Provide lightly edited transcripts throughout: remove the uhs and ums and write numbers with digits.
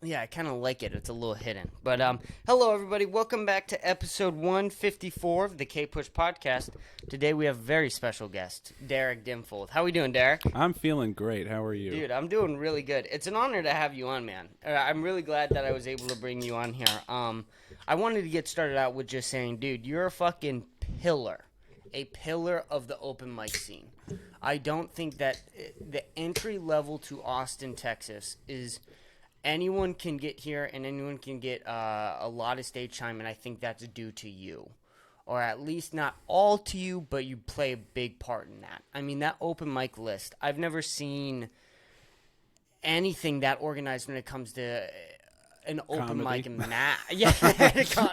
Yeah, I kind of like it. It's a little hidden. But hello everybody. Welcome back to episode 154 of the Kpush podcast. Today we have a very special guest, Derek Dimpfl. How we doing, Derek? I'm feeling great. How are you? Dude, I'm doing really good. It's an honor to have you on, man. I'm really glad that I was able to bring you on here. I wanted to get started out with just saying, dude, you're a fucking pillar. A pillar of the open mic scene. I don't think that the entry level to Austin, Texas is anyone can get here and anyone can get a lot of stage time, and I think that's due to you. Or at least not all to you, but you play a big part in that. I mean, that open mic list, I've never seen anything that organized when it comes to an open Comedy. mic and yeah,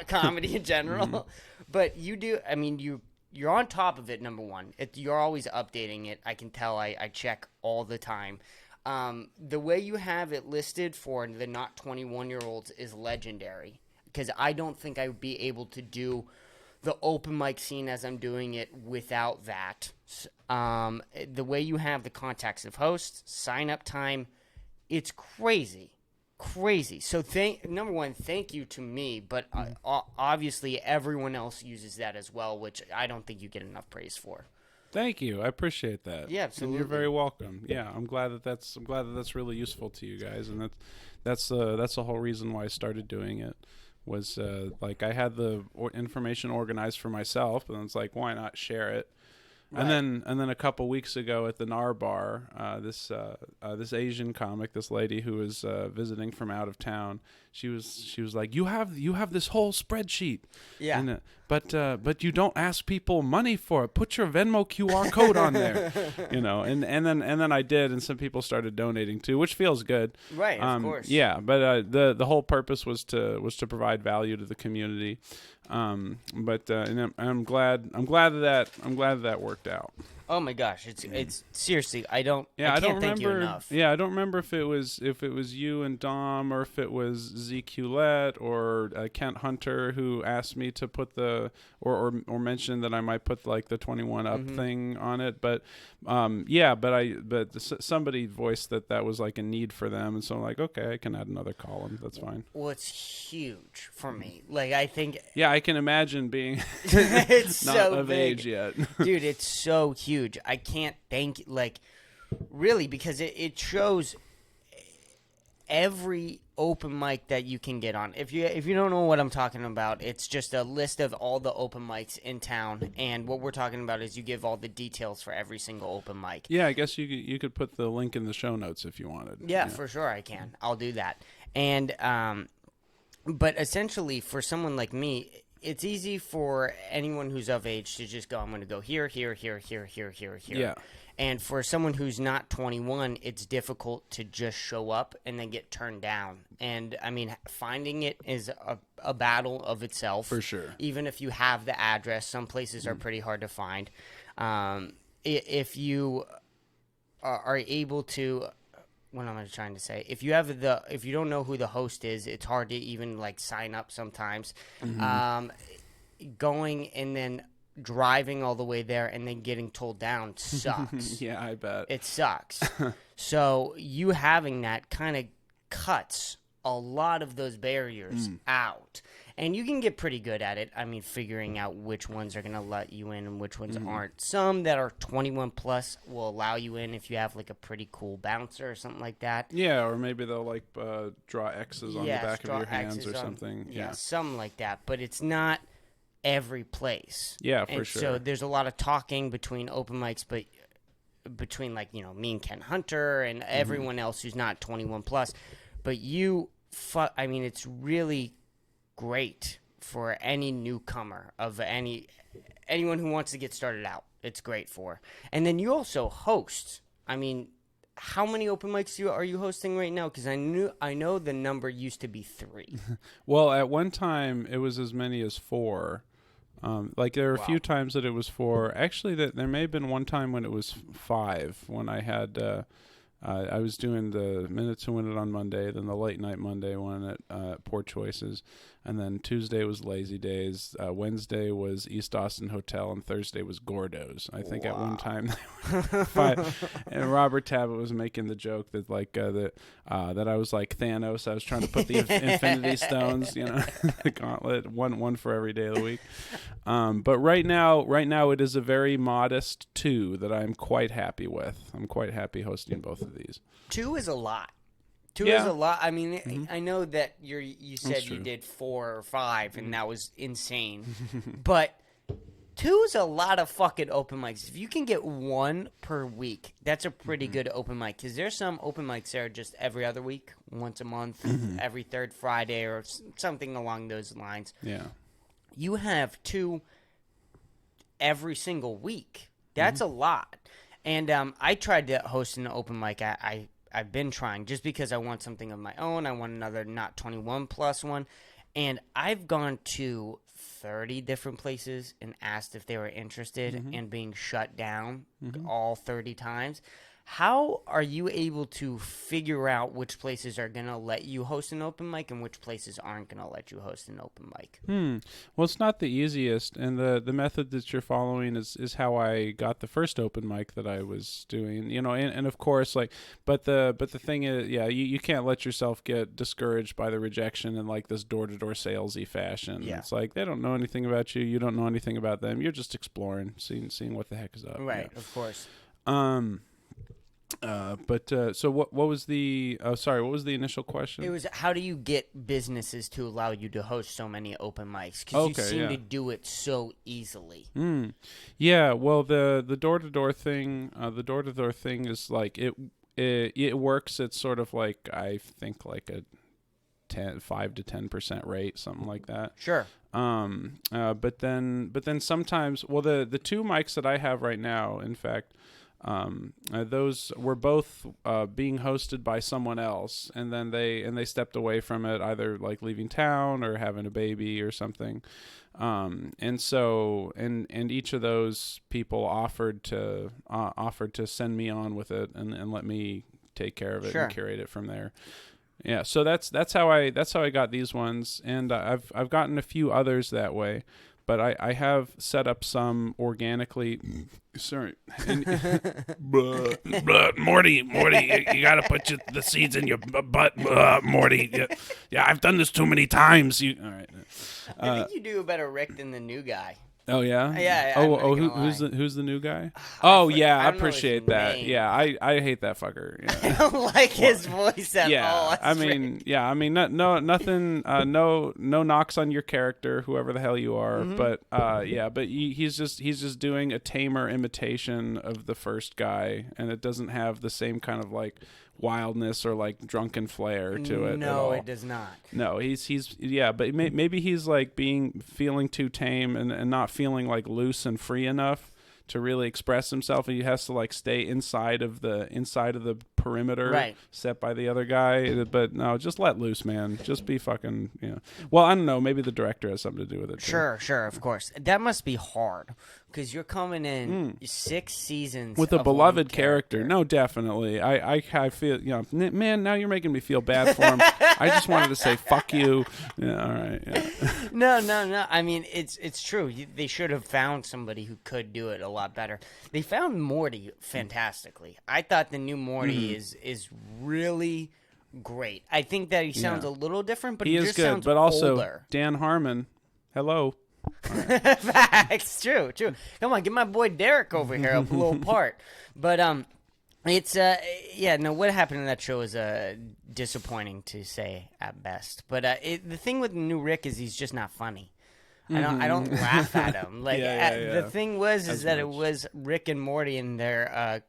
comedy in general. Mm-hmm. But you do, I mean, you're on top of it, number one. You're always updating it. I can tell. I check all the time. The way you have it listed for the not 21-year-olds is legendary, because I don't think I would be able to do the open mic scene as I'm doing it without that. The way you have the contacts of hosts, sign up time, it's crazy. So number one, thank you to me, but obviously everyone else uses that as well, which I don't think you get enough praise for. Thank you. I appreciate that. Yeah, absolutely. And you're very welcome. Yeah, I'm glad that that's really useful to you guys, and that's the whole reason why I started doing it. Was like I had the information organized for myself, and it's like, why not share it? Right. And then a couple weeks ago at the NAR bar, this Asian comic, this lady who was visiting from out of town, she was like, you have this whole spreadsheet, yeah, and, but you don't ask people money for it. Put your Venmo QR code on there, and then I did, and some people started donating too, which feels good, right? Of course, yeah. But the whole purpose was to provide value to the community. But I'm glad that worked out. Oh my gosh, it's seriously, I don't remember. thank you enough. Yeah, I don't remember if it was you and Dom, or if it was ZQlet or Kent Hunter who asked me to put or mentioned that I might put like the 21 up thing on it. But somebody voiced that was like a need for them, and so I'm like, okay, I can add another column. That's fine. Well, it's huge for me. Like, I think. Yeah, I can imagine being it's not so of big. age yet. Dude, it's so huge. I can't thank, like, really, because it shows every open mic that you can get on. If you don't know what I'm talking about, it's just a list of all the open mics in town, and what we're talking about is you give all the details for every single open mic. Yeah, I guess you could put the link in the show notes if you wanted. Yeah, for sure I can. I'll do that. And but essentially, for someone like me, it's easy for anyone who's of age to just go, I'm going to go here. Yeah. And for someone who's not 21, it's difficult to just show up and then get turned down. And, I mean, finding it is a battle of itself. For sure. Even if you have the address, some places are pretty hard to find. If you are able to... What am I trying to say? If you don't know who the host is, it's hard to even like sign up sometimes. Going and then driving all the way there and then getting told down sucks. Yeah, I bet. It sucks. So you having that kind of cuts a lot of those barriers out. And you can get pretty good at it. I mean, figuring out which ones are going to let you in and which ones aren't. Some that are 21 plus will allow you in if you have like a pretty cool bouncer or something like that. Yeah, or maybe they'll like draw X's on the back of your hands or something. Yeah, something like that. But it's not every place. Yeah, for sure. So there's a lot of talking between open mics, but between like, me and Ken Hunter and everyone else who's not 21 plus. But I mean, it's really great for any newcomer of anyone who wants to get started out. It's great for. And then you also host. I mean, how many open mics are you hosting right now? Because I know the number used to be 3. Well, at one time it was as many as 4. Like there were a few times that it was 4. Actually, there may have been one time when it was 5 when I had I was doing the Minute to Win It on Monday, then the Late Night Monday one at Poor Choices, and then Tuesday was Lazy Days, Wednesday was East Austin Hotel, and Thursday was Gordo's. I think at one time, and Robert Tabbitt was making the joke that that I was like Thanos. I was trying to put the Infinity Stones, the gauntlet, one for every day of the week. But right now it is a very modest 2 that I'm quite happy with. I'm quite happy hosting both of these. 2 is a lot. 2 is a lot. I mean, I know that you said you did 4 or 5, and that was insane. But 2 is a lot of fucking open mics. If you can get 1 per week, that's a pretty good open mic. Because there's some open mics that are just every other week, once a month, every third Friday, or something along those lines. Yeah. You have 2 every single week. That's a lot. And I tried to host an open mic. I've been trying just because I want something of my own. I want another Not 21 Plus one. And I've gone to 30 different places and asked if they were interested and being shut down all 30 times. How are you able to figure out which places are going to let you host an open mic and which places aren't going to let you host an open mic? Well, it's not the easiest, and the method that you're following is how I got the first open mic that I was doing, and of course, but the thing is, you can't let yourself get discouraged by the rejection in like this door-to-door salesy fashion. Yeah. It's like they don't know anything about you, you don't know anything about them, you're just exploring, seeing what the heck is up. Right, of course. So what was the what was the initial question? It was, how do you get businesses to allow you to host so many open mics? Because you seem to do it so easily. Yeah, well, the door-to-door thing, is like it works. It's sort of like, I think, like a 5 to 10% rate, something like that. Sure. But then sometimes, well, the 2 mics that I have right now, in fact, those were both being hosted by someone else, and then they stepped away from it, either like leaving town or having a baby or something. And so each of those people offered to send me on with it and let me take care of it and curate it from there. Yeah, so that's how I got these ones, and I've gotten a few others that way. But I have set up some organically. Sorry, Morty, you gotta put the seeds in your butt, Morty. Yeah, I've done this too many times. All right. I think you do a better Rick than the new guy. Oh yeah. Yeah. Who's the new guy? I appreciate that. Name. Yeah, I hate that fucker. Yeah. I don't like his voice at all. Nothing. No knocks on your character, whoever the hell you are. But he's just doing a tamer imitation of the first guy, and it doesn't have the same kind of like wildness or like drunken flair to it. No, it does not. No, but maybe he's like feeling too tame and not feeling like loose and free enough to really express himself, and he has to like stay inside of the perimeter set by the other guy. But no, just let loose, man. Just be fucking, Well, I don't know. Maybe the director has something to do with it. Sure, of course. That must be hard because you're coming in 6 seasons with a beloved character. No, definitely. I feel, man. Now you're making me feel bad for him. I just wanted to say fuck you. Yeah, all right. Yeah. No. I mean, it's true. They should have found somebody who could do it a lot better. They found Morty fantastically. I thought the new Morty is really great. I think that he sounds a little different, but he just sounds but also older. Dan Harmon. Hello. Right. Facts. True. Come on, get my boy Derek over here a little part. But it's what happened in that show is disappointing to say at best. But the thing with the new Rick is he's just not funny. I don't laugh at him. Like the thing was that it was Rick and Morty, and their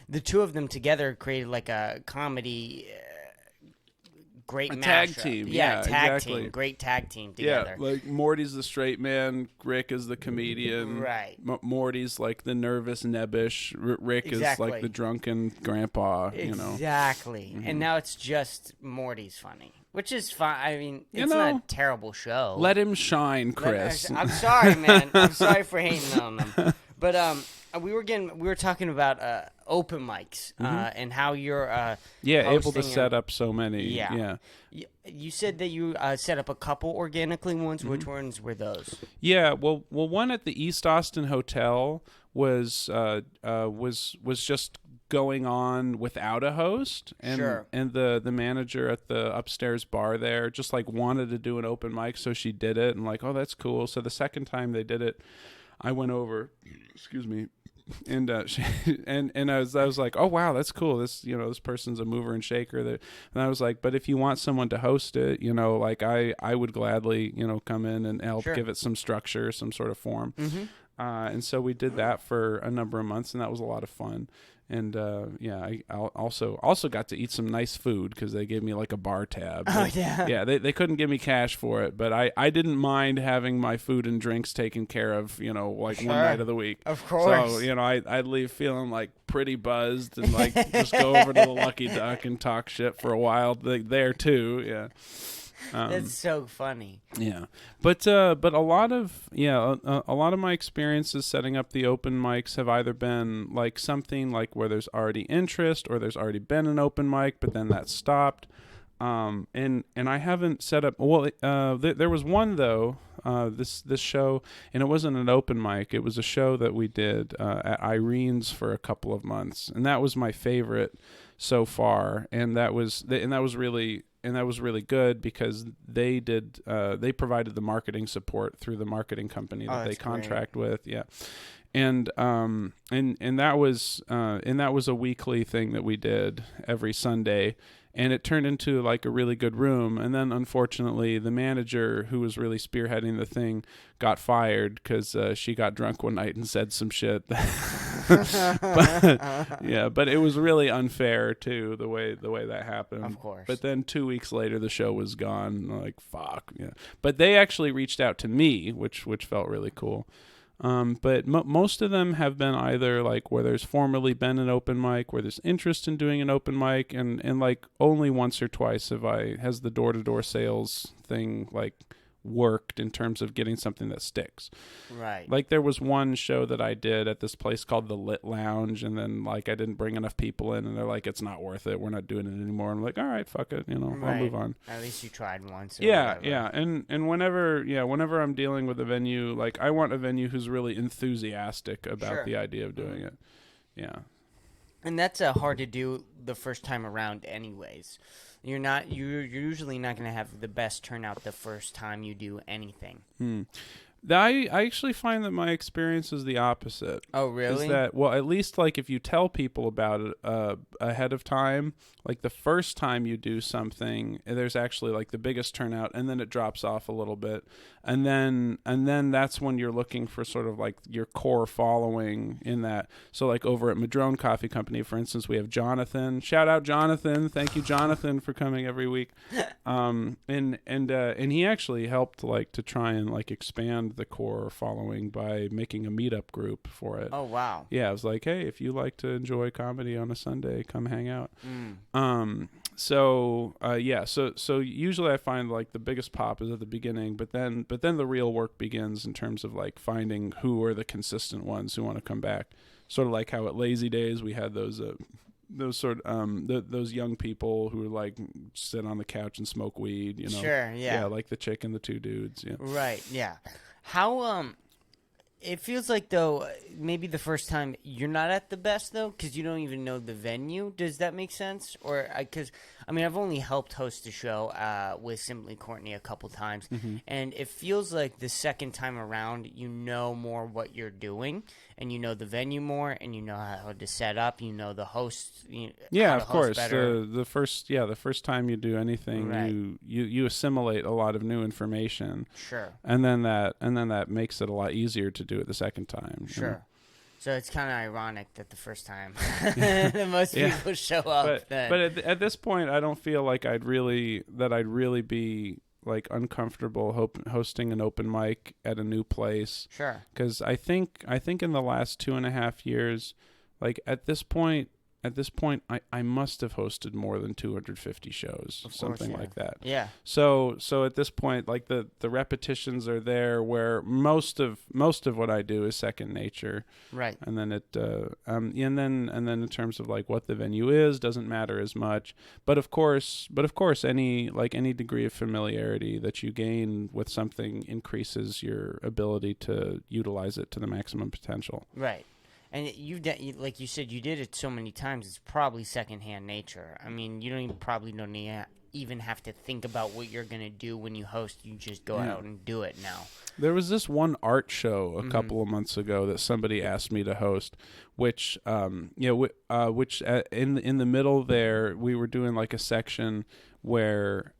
the two of them together created like a comedy. Great tag team. Yeah, tag exactly. team. Great tag team together. Yeah, like Morty's the straight man, Rick is the comedian. Right. Morty's like the nervous, nebbish. Rick is like the drunken grandpa, Exactly. And now it's just Morty's funny, which is fine. I mean, it's not a terrible show. Let him shine, Chris. I'm sorry, man. I'm sorry for hating on them. But we were talking about open mics and how you're able to hosting set up so many. Yeah. You said that you set up a couple organically ones. Which ones were those? Yeah, well, one at the East Austin Hotel was just going on without a host, and Sure. and the manager at the upstairs bar there just like wanted to do an open mic, so she did it, and like, oh, that's cool. So the second time they did it, I went over, excuse me, and she, and I was like, oh wow, that's cool. This person's a mover and shaker. And I was like, but if you want someone to host it, like I would gladly come in and help Sure. give it some structure, some sort of form. And so we did that for a number of months, and that was a lot of fun. And I also got to eat some nice food because they gave me like a bar tab. Oh, yeah. Yeah, they couldn't give me cash for it, but I didn't mind having my food and drinks taken care of, like Sure. one night of the week. Of course. So, I'd leave feeling like pretty buzzed and like just go over to the Lucky Duck and talk shit for a while there too. Yeah. That's so funny. Yeah, but a lot of a lot of my experiences setting up the open mics have either been like something like where there's already interest or there's already been an open mic, but then that stopped. And I haven't set up. Well, there was one though. This show, and it wasn't an open mic. It was a show that we did at Irene's for a couple of months, and that was my favorite so far. And that was really good because they provided the marketing support through the marketing company that they contract with. Yeah. And that was a weekly thing that we did every Sunday, and it turned into like a really good room. And then unfortunately the manager who was really spearheading the thing got fired because she got drunk one night and said some shit. But it was really unfair too, the way that happened. Of course. But then 2 weeks later the show was gone. Like, fuck. Yeah. But they actually reached out to me, which felt really cool. But most of them have been either like where there's formerly been an open mic, where there's interest in doing an open mic, and like only once or twice has the door-to-door sales thing like worked in terms of getting something that sticks. Right. Like there was one show that I did at this place called the Lit Lounge, and then like I didn't bring enough people in, and they're like, it's not worth it, we're not doing it anymore. I'm like, all right, fuck it, I'll move on. At least you tried once. Yeah. And whenever I'm dealing with a venue, like I want a venue who's really enthusiastic about the idea of doing it. Yeah. And that's hard to do the first time around anyways. You're usually not going to have the best turnout the first time you do anything. I actually find that my experience is the opposite. Oh, really? Is that, well, at least like if you tell people about it ahead of time, like the first time you do something, there's actually like the biggest turnout, and then it drops off a little bit, and then that's when you're looking for sort of like your core following in that. So like over at Madrone Coffee Company, for instance, we have Jonathan. Shout out Jonathan! Thank you, Jonathan, for coming every week. And he actually helped like to try and like expand the core following by making a meetup group for it. Oh, wow. Yeah, I was like, hey, if you like to enjoy comedy on a Sunday, come hang out. So usually I find like the biggest pop is at the beginning, but then the real work begins in terms of like finding who are the consistent ones who want to come back. Sort of like how at Lazy Days we had those young people who like sit on the couch and smoke weed, Sure, yeah. Yeah, like the chick and the two dudes, yeah. Right, yeah. How it feels like though maybe the first time you're not at the best though because you don't even know the venue. Does that make sense? Or because I've only helped host a show with Simply Courtney a couple times, and it feels like the second time around you know more what you're doing, and you know the venue more, and you know how to set up. You know the host. Yeah, of course. Better. The first time you do anything, Right. you assimilate a lot of new information. Sure. And then that makes it a lot easier to do it the second time. Sure. So it's kind of ironic that the first time most people show up. But at this point, I don't feel like I'd really be like uncomfortable hosting an open mic at a new place. Sure. Because I think in the last 2.5 years, like at this point, at this point, I must have hosted more than 250 shows, something like that. Yeah. So at this point, like the repetitions are there, where most of what I do is second nature. Right. And then and then in terms of like what the venue is, doesn't matter as much. But of course, any degree of familiarity that you gain with something increases your ability to utilize it to the maximum potential. Right. And like you said, you did it so many times, it's probably secondhand nature. I mean, you don't even have to think about what you're going to do when you host. You just go out and do it now. There was this one art show a couple of months ago that somebody asked me to host, which in the middle there, we were doing like a section where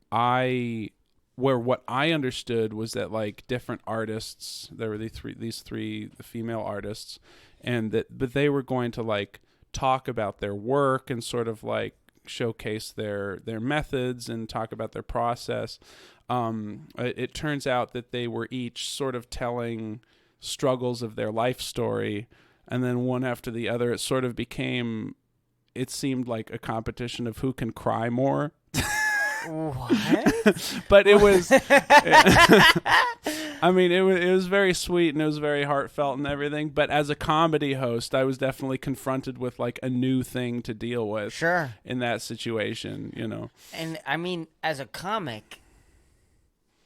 what I understood was that like different artists, there were these three female artists, but they were going to like talk about their work and sort of like showcase their methods and talk about their process. It turns out that they were each sort of telling struggles of their life story, and then one after the other, it sort of became, it seemed like a competition of who can cry more. What? But it was I mean, it was very sweet and it was very heartfelt and everything, but as a comedy host, I was definitely confronted with like a new thing to deal with. Sure. In that situation, you know. And I mean, as a comic,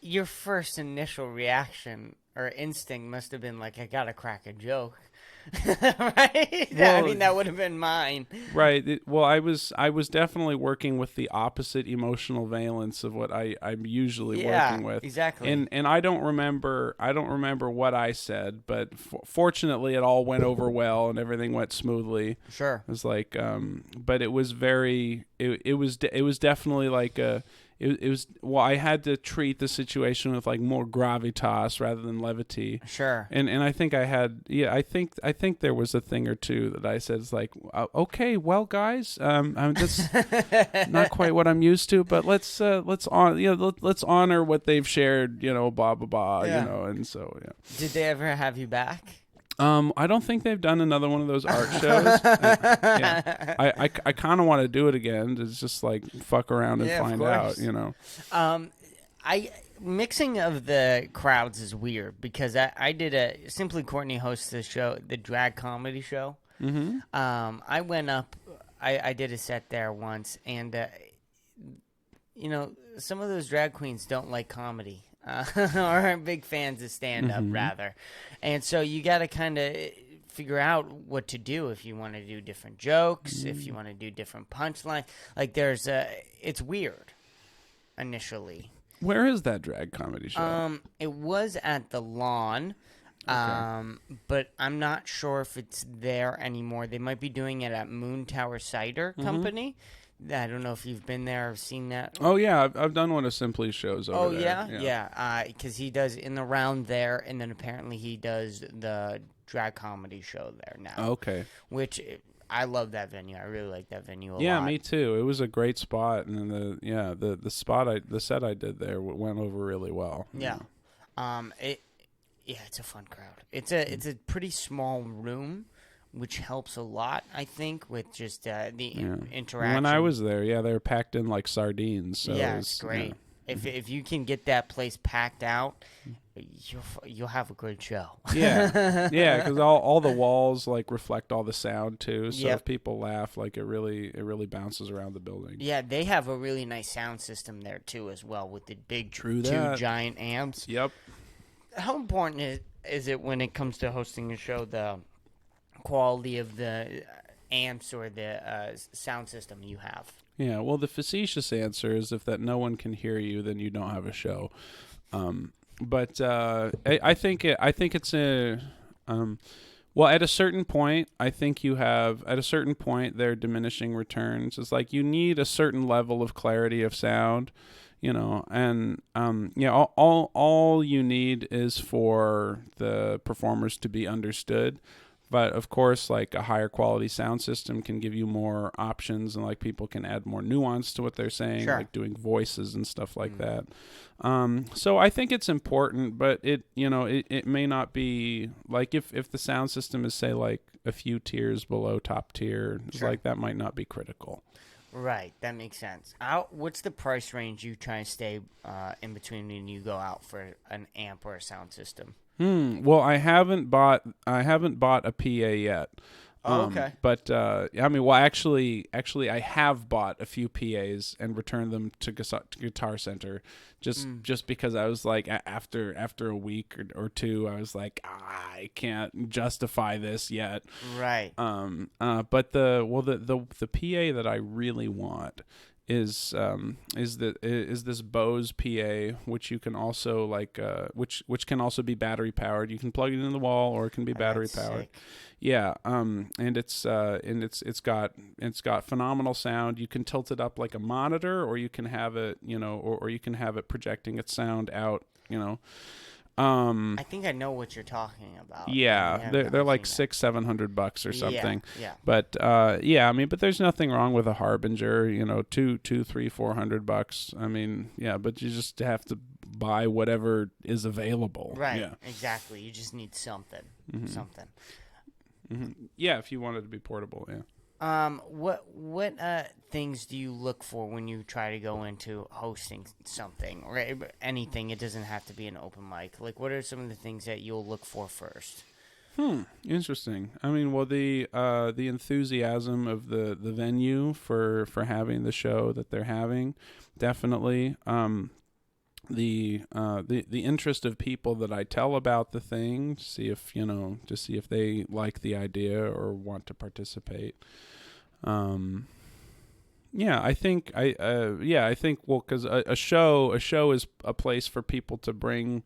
your first initial reaction or instinct must have been like, I gotta crack a joke. Right? Well, I mean, that would have been mine. Right. I was definitely working with the opposite emotional valence of what I'm usually working with. Exactly. And I don't remember what I said, but fortunately it all went over well and everything went smoothly. Sure. It was like but it was it was definitely like I had to treat the situation with like more gravitas rather than levity. Sure. And I think I think there was a thing or two that I said, it's like, okay, well guys, that's not quite what I'm used to, but let's honor what they've shared, blah blah blah, and so yeah. Did they ever have you back? I don't think they've done another one of those art shows. I kind of want to do it again to just like fuck around and find out, Mixing of the crowds is weird because I did Simply Courtney hosts the show, the drag comedy show. Mm-hmm. I went up, I did a set there once, and some of those drag queens don't like comedy. Or aren't big fans of stand-up, rather. And so you got to kind of figure out what to do if you want to do different jokes, if you want to do different punchlines. Like it's weird initially. Where is that drag comedy show? It was at the Lawn, but I'm not sure if it's there anymore. They might be doing it at Moon Tower Cider Company. I don't know if you've been there or seen that. Oh, yeah. I've done one of Simply's shows over there. Oh, yeah? Because he does In the Round there, and then apparently he does the drag comedy show there now. Okay. Which, I love that venue. I really like that venue a lot. Yeah, me too. It was a great spot, and the set I did there went over really well. Yeah. It's a fun crowd. It's a pretty small room, which helps a lot, I think, with just the interaction. When I was there, they were packed in like sardines. So it's great. Yeah. If you can get that place packed out, you'll have a good show. Yeah, because all the walls like reflect all the sound too. So if people laugh, like it really bounces around the building. Yeah, they have a really nice sound system there too, as well, with the big two giant amps. Yep. How important is it when it comes to hosting a show, the quality of the amps or the sound system you have? Yeah, well, the facetious answer is if that no one can hear you, then you don't have a show. But I think it's a well, at a certain point, I think at a certain point there are diminishing returns. It's like you need a certain level of clarity of sound, and all you need is for the performers to be understood But of course, like a higher quality sound system can give you more options, and like people can add more nuance to what they're saying, Sure. like doing voices and stuff like that. So I think it's important, but it may not be like if the sound system is, say, like a few tiers below top tier, it's Sure. like that might not be critical. Right, that makes sense. What's the price range you try and stay in between when you go out for an amp or a sound system? Well, I haven't bought a PA yet. Oh, okay. But I mean, well, actually, I have bought a few PAs and returned them to Guitar Center, just because I was like, after a week or two, I was like, I can't justify this yet. Right. But the PA that I really want is this Bose PA, which you can also which can also be battery powered. You can plug it into the wall, or it can be battery powered. Sick. Yeah, and it's got phenomenal sound. You can tilt it up like a monitor, or you can have it, or you can have it projecting its sound out, I think I know what you're talking about. Yeah, they're like $600-700 or something. Yeah. But I mean, but there's nothing wrong with a Harbinger, $200, $300, $400. I mean, yeah, but you just have to buy whatever is available. Right. Yeah. Exactly. You just need something. Something. Yeah, if you want it to be portable. Yeah. What things do you look for when you try to go into hosting something or anything? It doesn't have to be an open mic. Like, what are some of the things that you'll look for first? Interesting. I mean, well, the enthusiasm of the venue for having the show that they're having, definitely. The interest of people that I tell about the thing, to see if they like the idea or want to participate. I think well, because a show is a place for people to bring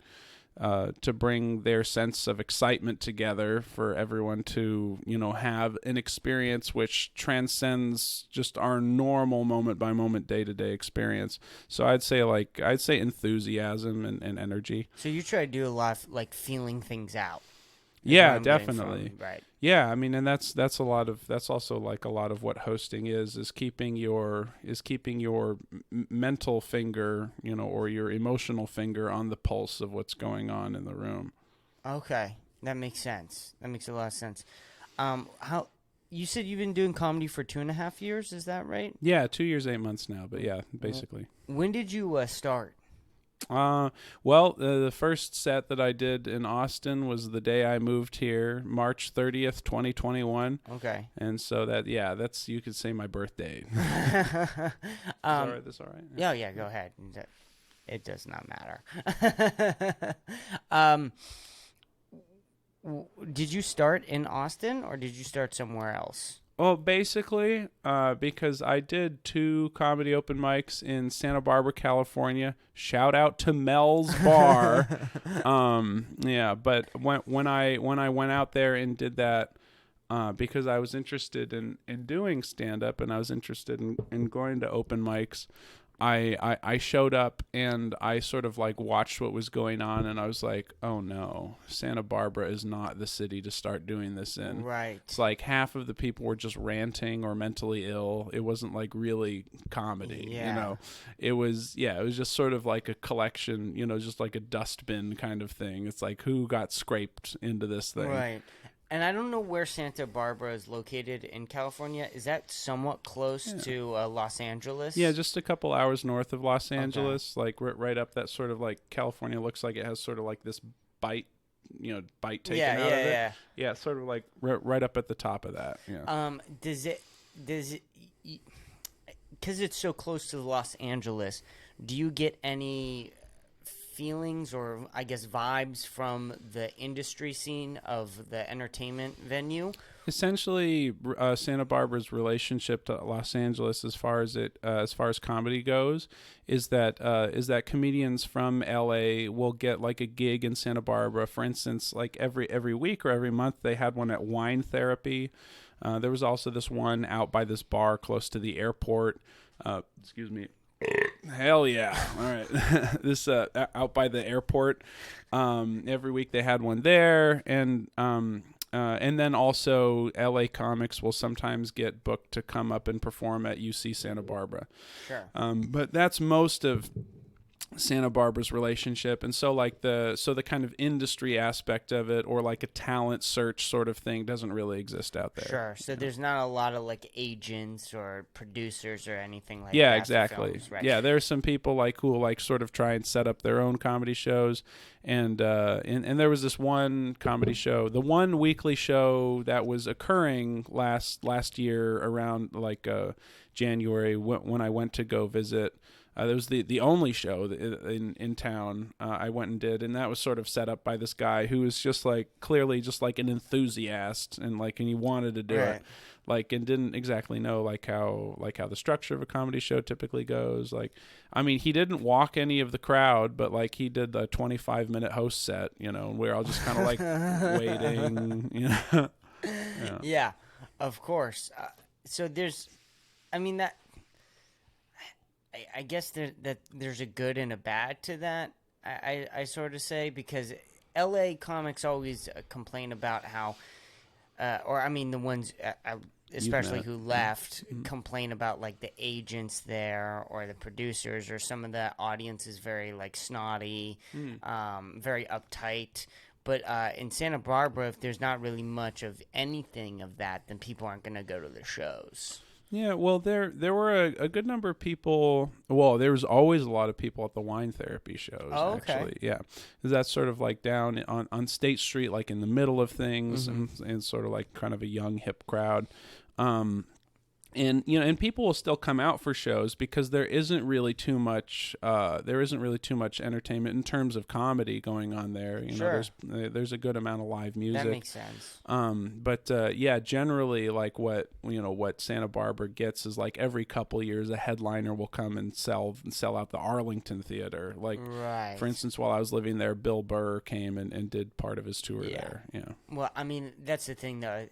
their sense of excitement together, for everyone to have an experience which transcends just our normal moment by moment, day-to-day experience. So I'd say enthusiasm and energy. So you try to do a lot of like feeling things out. Yeah, definitely. Right. Yeah, I mean, and that's also like a lot of what hosting is keeping your mental finger, or your emotional finger on the pulse of what's going on in the room. Okay, that makes sense. That makes a lot of sense. How you said you've been doing comedy for 2.5 years? Is that right? Yeah, 2 years, 8 months now, but yeah, basically. When did you start? Well, the first set that I did in Austin was the day I moved here, March 30th, 2021. Okay. And so that's, you could say, my birthday. That's all right? Yeah, go ahead. It does not matter. Did you start in Austin or did you start somewhere else? Well, basically, because I did 2 comedy open mics in Santa Barbara, California. Shout out to Mel's Bar. But when I went out there and did that, because I was interested in doing stand-up, and I was interested in going to open mics, I showed up and I sort of like watched what was going on, and I was like, oh no, Santa Barbara is not the city to start doing this in. Right. It's like half of the people were just ranting or mentally ill. It wasn't like really comedy, It was just sort of like a collection, just like a dustbin kind of thing. It's like, who got scraped into this thing? Right. And I don't know where Santa Barbara is located in California. Is that somewhat close to Los Angeles? Yeah, just a couple hours north of Los Angeles, like right up that sort of like California looks like it has sort of like this bite taken out of it. Yeah, sort of like right up at the top of that. Yeah. Does it because it's so close to Los Angeles, do you get any feelings or I guess vibes from the industry scene of the entertainment venue? Essentially, Santa Barbara's relationship to Los Angeles, as far as comedy goes, is that comedians from LA will get like a gig in Santa Barbara. For instance, like every week or every month, they had one at Wine Therapy. There was also this one out by this bar close to the airport. Excuse me. Hell yeah. All right. This out by the airport. Every week they had one there, and And then also LA comics will sometimes get booked to come up and perform at UC Santa Barbara. Sure. But that's most of Santa Barbara's relationship. And so like the kind of industry aspect of it, or like a talent search sort of thing, doesn't really exist out there. Sure. So there's not a lot of like agents or producers or anything like Yeah, that. exactly. For films, right? Yeah, there's some people like who will like sort of try and set up their own comedy shows, and there was this one comedy show, the one weekly show that was occurring last year around like January when I went to go visit. That was the only show in town I went and did, and that was sort of set up by this guy who was just like clearly just like an enthusiast and he wanted to do it, like, and didn't exactly know like how the structure of a comedy show typically goes. Like, I mean, he didn't walk any of the crowd, but like he did the 25-minute host set, and we're all just kind of like waiting, Yeah, of course. So there's, I mean that. I guess there's a good and a bad to that. I sort of say, because LA comics always complain about how, or I mean the ones especially who left complain about like the agents there or the producers, or some of the audience is very like snotty, very uptight. But in Santa Barbara, if there's not really much of anything of that, then people aren't going to go to the shows. Yeah, well, there were a good number of people. Well, there was always a lot of people at the wine therapy shows. Oh, okay. Actually, yeah, 'cause that's sort of like down on State Street, like in the middle of things, and sort of like kind of a young hip crowd. And and people will still come out for shows because there isn't really too much entertainment in terms of comedy going on there. Sure. There's a good amount of live music. That makes sense. But yeah, generally like what Santa Barbara gets is like every couple years a headliner will come and sell out the Arlington Theater. Like, right. For instance, while I was living there, Bill Burr came and did part of his tour there. Yeah. Well, I mean, that's the thing though.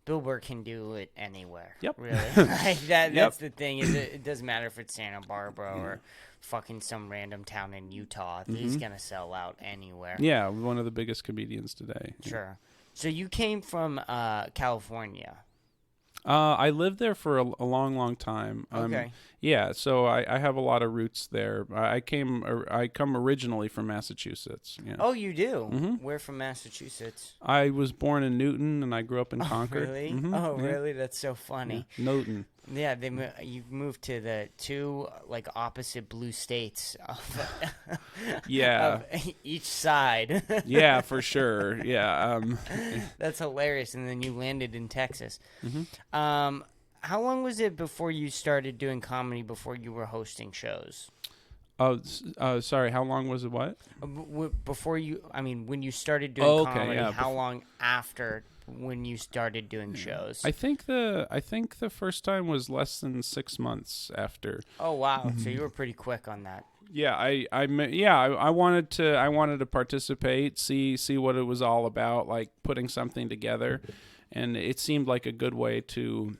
Bill Burr can do it anywhere. Yep. Really. Like that. That's the thing. It doesn't matter if it's Santa Barbara or fucking some random town in Utah. He's gonna sell out anywhere. Yeah, one of the biggest comedians today. Sure. So you came from California. I lived there for a long, long time. Okay. Yeah, so I have a lot of roots there. I come originally from Massachusetts. Yeah. Oh, you do? We're from Massachusetts. I was born in Newton, and I grew up in Concord. Really? Really? That's so funny. Yeah. Newton. Yeah, you moved to the two like opposite blue states of, of each side. Yeah, for sure. Yeah. That's hilarious. And then you landed in Texas. How long was it before you started doing comedy? Before you were hosting shows? Oh, sorry. How long was it? What? Before you? I mean, when you started doing comedy, yeah, how long after? When you started doing shows? I think the first time was less than 6 months after. Oh wow! So you were pretty quick on that. Yeah, I wanted to participate, see what it was all about, like putting something together, and it seemed like a good way to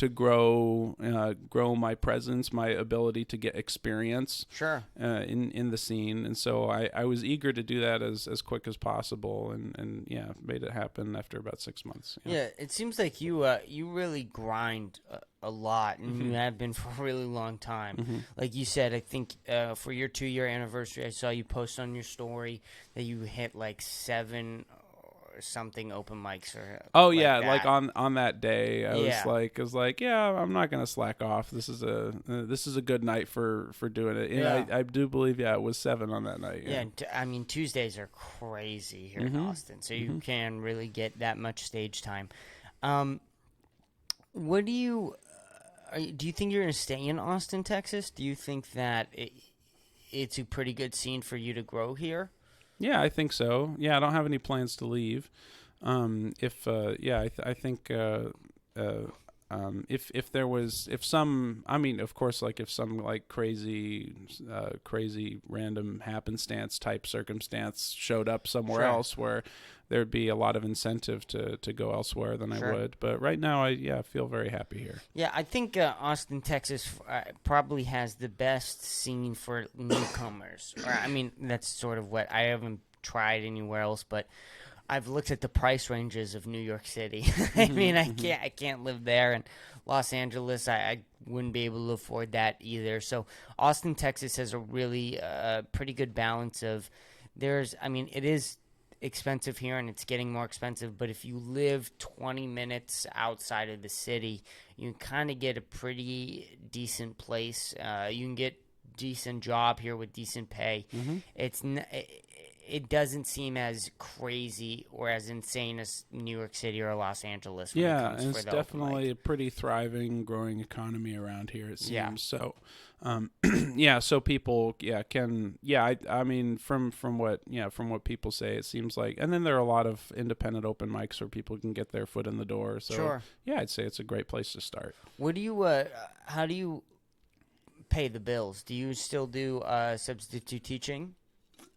grow my presence, my ability to get experience. Sure. In the scene, and so I was eager to do that as quick as possible, and yeah, made it happen after about 6 months. Yeah, it seems like you really grind a lot, and you have been for a really long time. Like you said, I think for your 2-year anniversary, I saw you post on your story that you hit like 7 or something open mics or like on that day I was like yeah, I'm not gonna slack off. This is a good night for doing it, and I do believe it was 7 on that night. I mean Tuesdays are crazy here in Austin, so you can really get that much stage time. What do you think you're gonna stay in Austin, Texas? Do you think that it's a pretty good scene for you to grow here? Yeah, I think so. Yeah, I don't have any plans to leave. I think if some, I mean, of course, like if some like crazy random happenstance type circumstance showed up somewhere else where there'd be a lot of incentive to go elsewhere, then I would. But right now, I feel very happy here. Yeah, I think Austin, Texas probably has the best scene for newcomers. I mean, that's sort of what I haven't tried anywhere else, but I've looked at the price ranges of New York City. I mean, I can't live there, and Los Angeles, I wouldn't be able to afford that either. So Austin, Texas has a really pretty good balance of it is expensive here and it's getting more expensive, but if you live 20 minutes outside of the city, you can kind of get a pretty decent place. You can get decent job here with decent pay. It doesn't seem as crazy or as insane as New York City or Los Angeles. Yeah, and it's definitely a pretty thriving, growing economy around here, it seems. Yeah. So, so people, I mean, from what people say, it seems like, and then there are a lot of independent open mics where people can get their foot in the door. So, sure. Yeah, I'd say it's a great place to start. What do you, how do you pay the bills? Do you still do substitute teaching?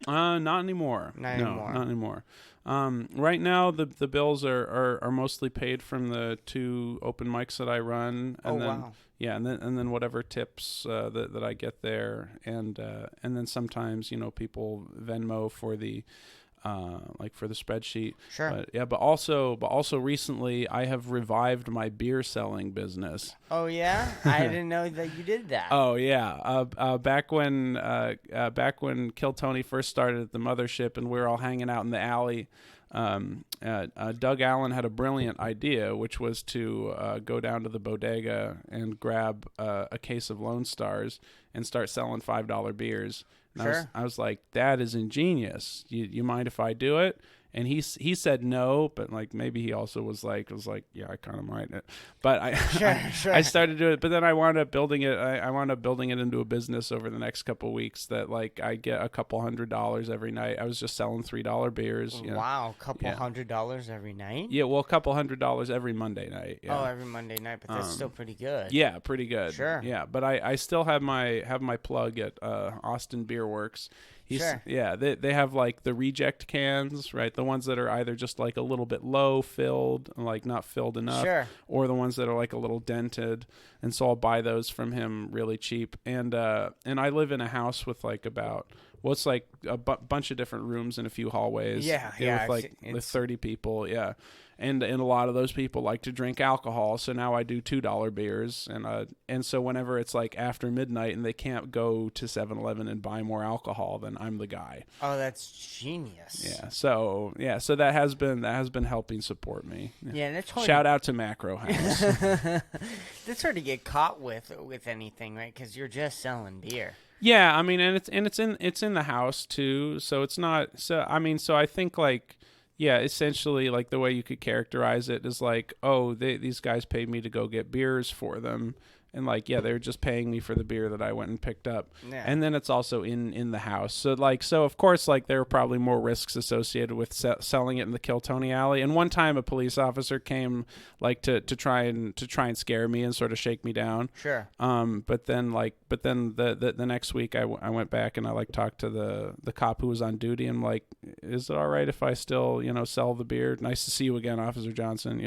Not anymore. Not anymore. Right now, the bills are mostly paid from the 2 open mics that I run, and wow. Yeah, and then whatever tips that I get there, and then sometimes people Venmo for the for the spreadsheet. Sure. But also recently I have revived my beer selling business. Oh yeah, I didn't know that you did that. Oh yeah, back when Kill Tony first started at the mothership and we were all hanging out in the alley. Doug Allen had a brilliant idea, which was to go down to the bodega and grab a case of Lone Stars and start selling $5 beers. And sure. I was like, that is ingenious. You mind if I do it? And he said no, but maybe he also was like, yeah, I kind of might. But sure. I started doing it, but then I wound up building it. I wound up building it into a business over the next couple of weeks that I get a couple $100 every night. I was just selling $3 beers. Wow, couple $100 every night. Yeah, well, a couple $100 every Monday night. Yeah. Oh, every Monday night, but that's still pretty good. Yeah, pretty good. Sure. Yeah, but I still have my plug at Austin Beer Works. Sure. Yeah, they have the reject cans, right? The ones that are either just a little bit low filled, not filled enough, sure. or the ones that are a little dented. And so I'll buy those from him really cheap. And I live in a house with about it's a bunch of different rooms and a few hallways. Yeah. With 30 people. Yeah. And a lot of those people like to drink alcohol, so now I do $2 beers, and so whenever it's after midnight and they can't go to 7-Eleven and buy more alcohol, then I'm the guy. Oh, that's genius. Yeah. So that has been helping support me. Yeah, that's hard. Shout out to Macro House. That's hard to get caught with anything, right? Because you're just selling beer. Yeah, I mean, and it's in the house too, so it's not. So I mean, so I think yeah, essentially, the way you could characterize it is these guys paid me to go get beers for them. And they're just paying me for the beer that I went and picked up. Yeah. And then it's also in the house. So of course, there are probably more risks associated with selling it in the Kill Tony alley. And one time a police officer came to try and scare me and sort of shake me down. Sure. But then the next week I went back and I talked to the cop who was on duty and is it all right if I still, sell the beer? Nice to see you again, Officer Johnson,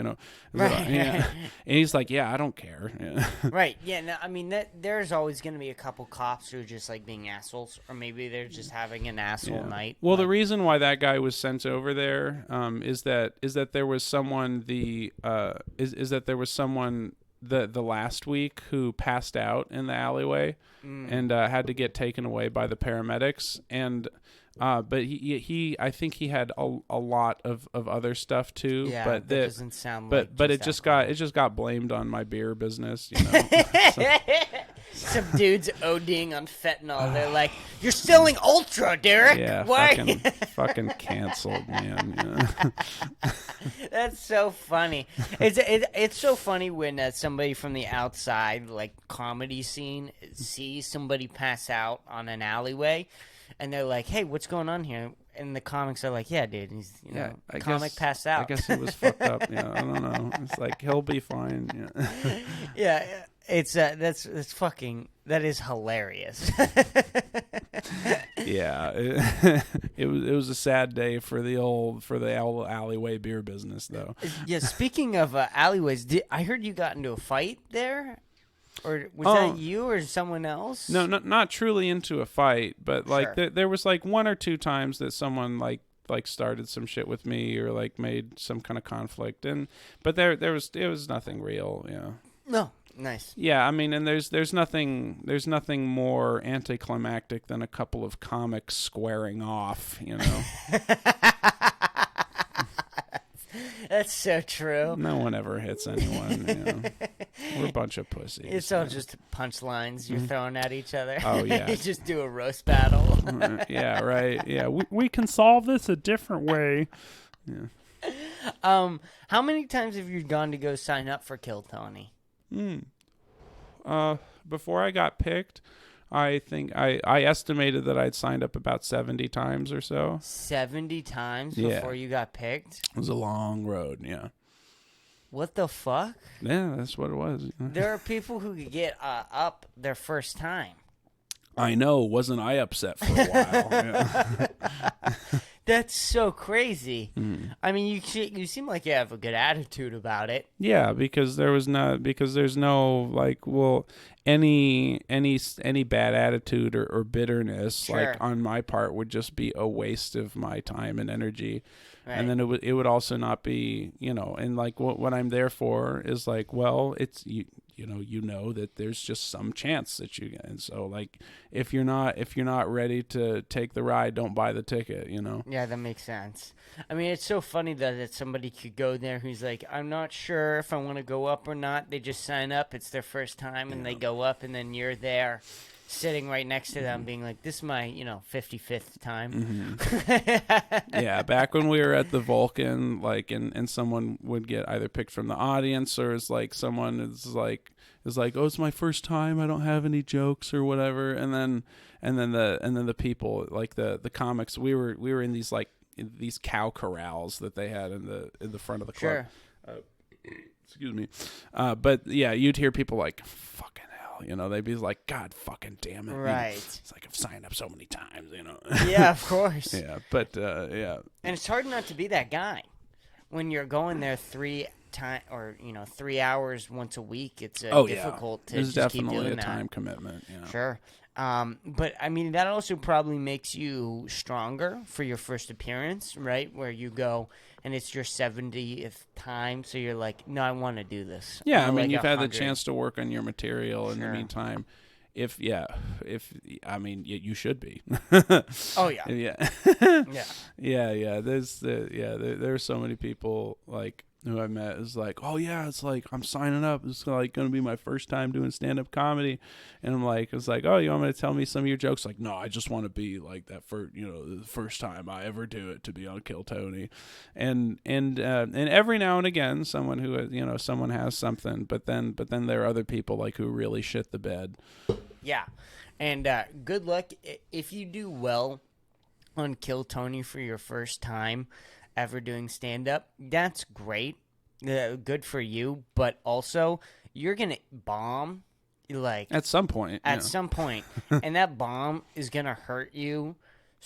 Right. Yeah. And he's like, yeah, I don't care. Yeah. Right. Yeah, no, I mean, there's always going to be a couple cops who are just being assholes, or maybe they're just having an asshole night. Well, the reason why that guy was sent over there is that there was someone the last week who passed out in the alleyway and had to get taken away by the paramedics, and but he I think he had a lot of other stuff too. Yeah, but that doesn't sound but it just got blamed on my beer business. Some dudes ODing on fentanyl. They're like, "You're selling Ultra, Derek." Yeah, why? fucking canceled, man. Yeah. That's so funny. It's so funny when somebody from the outside, comedy scene, sees somebody pass out on an alleyway. And they're like, "Hey, what's going on here?" And the comics are like, "Yeah, dude, he's comic passed out." I guess he was fucked up. Yeah, I don't know. It's he'll be fine. Yeah. Yeah, it's that's fucking that is hilarious. Yeah, it was a sad day for the alleyway beer business though. Yeah, speaking of alleyways, I heard you got into a fight there. Or was that you or someone else? No, not truly into a fight, but Sure. there was one or two times that someone like started some shit with me or like made some kind of conflict. But it was nothing real. Yeah. No. Nice. Yeah, I mean, and there's nothing more anticlimactic than a couple of comics squaring off, you know. That's so true. No one ever hits anyone. You know. We're a bunch of pussies. It's all just punchlines you're throwing at each other. Oh, yeah. You just do a roast battle. Yeah, right. Yeah, we can solve this a different way. Yeah. How many times have you gone to go sign up for Kill Tony? Before I got picked, I think I estimated that I'd signed up about 70 times or so. 70 times Yeah. before you got picked? It was a long road, yeah. What the fuck? Yeah, that's what it was. There are people who could get up their first time. I know. Wasn't I upset for a while? Yeah. That's so crazy. I mean, you seem like you have a good attitude about it. Yeah, because there's no like, well, any bad attitude or bitterness Sure. like on my part would just be a waste of my time and energy. Right. And then it would also not be, you know, and like what I'm there for is like, well, it's you know that there's just some chance that you get. And so like if you're not ready to take the ride, don't buy the ticket, you know. Yeah, that makes sense. I mean, it's so funny that somebody could go there who's like, I'm not sure if I want to go up or not. They just sign up. It's their first time, and they go up, and then you're there sitting right next to them being like, this is my, 55th time. Yeah, back when we were at the Vulcan, like, and someone would get either picked from the audience or is like someone is like, oh, it's my first time, I don't have any jokes or whatever, and then the people, like the comics, we were in these like these cow corrals that they had in the front of the club. Sure. Excuse me. But yeah, you'd hear people like, fucking hell, you know, they'd be like, God fucking damn it. Right. It's like, I've signed up so many times, you know. Yeah, of course. Yeah, but yeah. And it's hard not to be that guy when you're going there 3 hours once a week. It's difficult to There's just keep definitely doing a that. time commitment. Yeah. Sure. But I mean, that also probably makes you stronger for your first appearance, right? Where you go and it's your 70th time, so you're like, no, I want to do this. Yeah, I mean, like you've had the 100. chance to work on your material in the Sure. meantime. You should be. Oh yeah. Yeah. Yeah. Yeah. There are so many people like who I met is like, oh yeah, it's like I'm signing up. It's like going to be my first time doing stand-up comedy, and I'm like, it's like, oh, you want me to tell me some of your jokes? Like, no, I just want to be like that for the first time I ever do it to be on Kill Tony, and every now and again someone who someone has something, but then there are other people like who really shit the bed. Yeah. And good luck if you do well on Kill Tony for your first time ever doing stand-up. That's great. Good for you. But also, you're going to bomb like At some point. some point. And that bomb is going to hurt you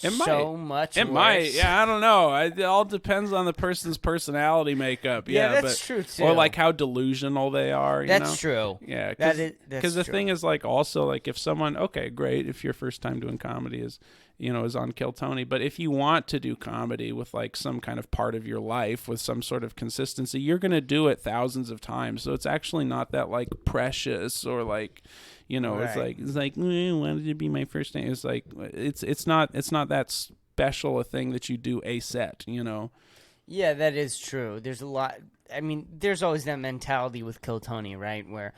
much It worse. might. Yeah, I don't know. It all depends on the person's personality makeup. Yeah, that's true, too. Or like how delusional they are. That's true. Yeah, Because the thing is, like, also, like, if someone, okay, great, if your first time doing comedy is on Kill Tony, but if you want to do comedy with like some kind of part of your life with some sort of consistency, you're going to do it thousands of times. So it's actually not that like precious or like, Right. it's like why did it be my first time? It's like it's not that special a thing that you do a set, Yeah, that is true. There's a lot. I mean, there's always that mentality with Kill Tony, right? Where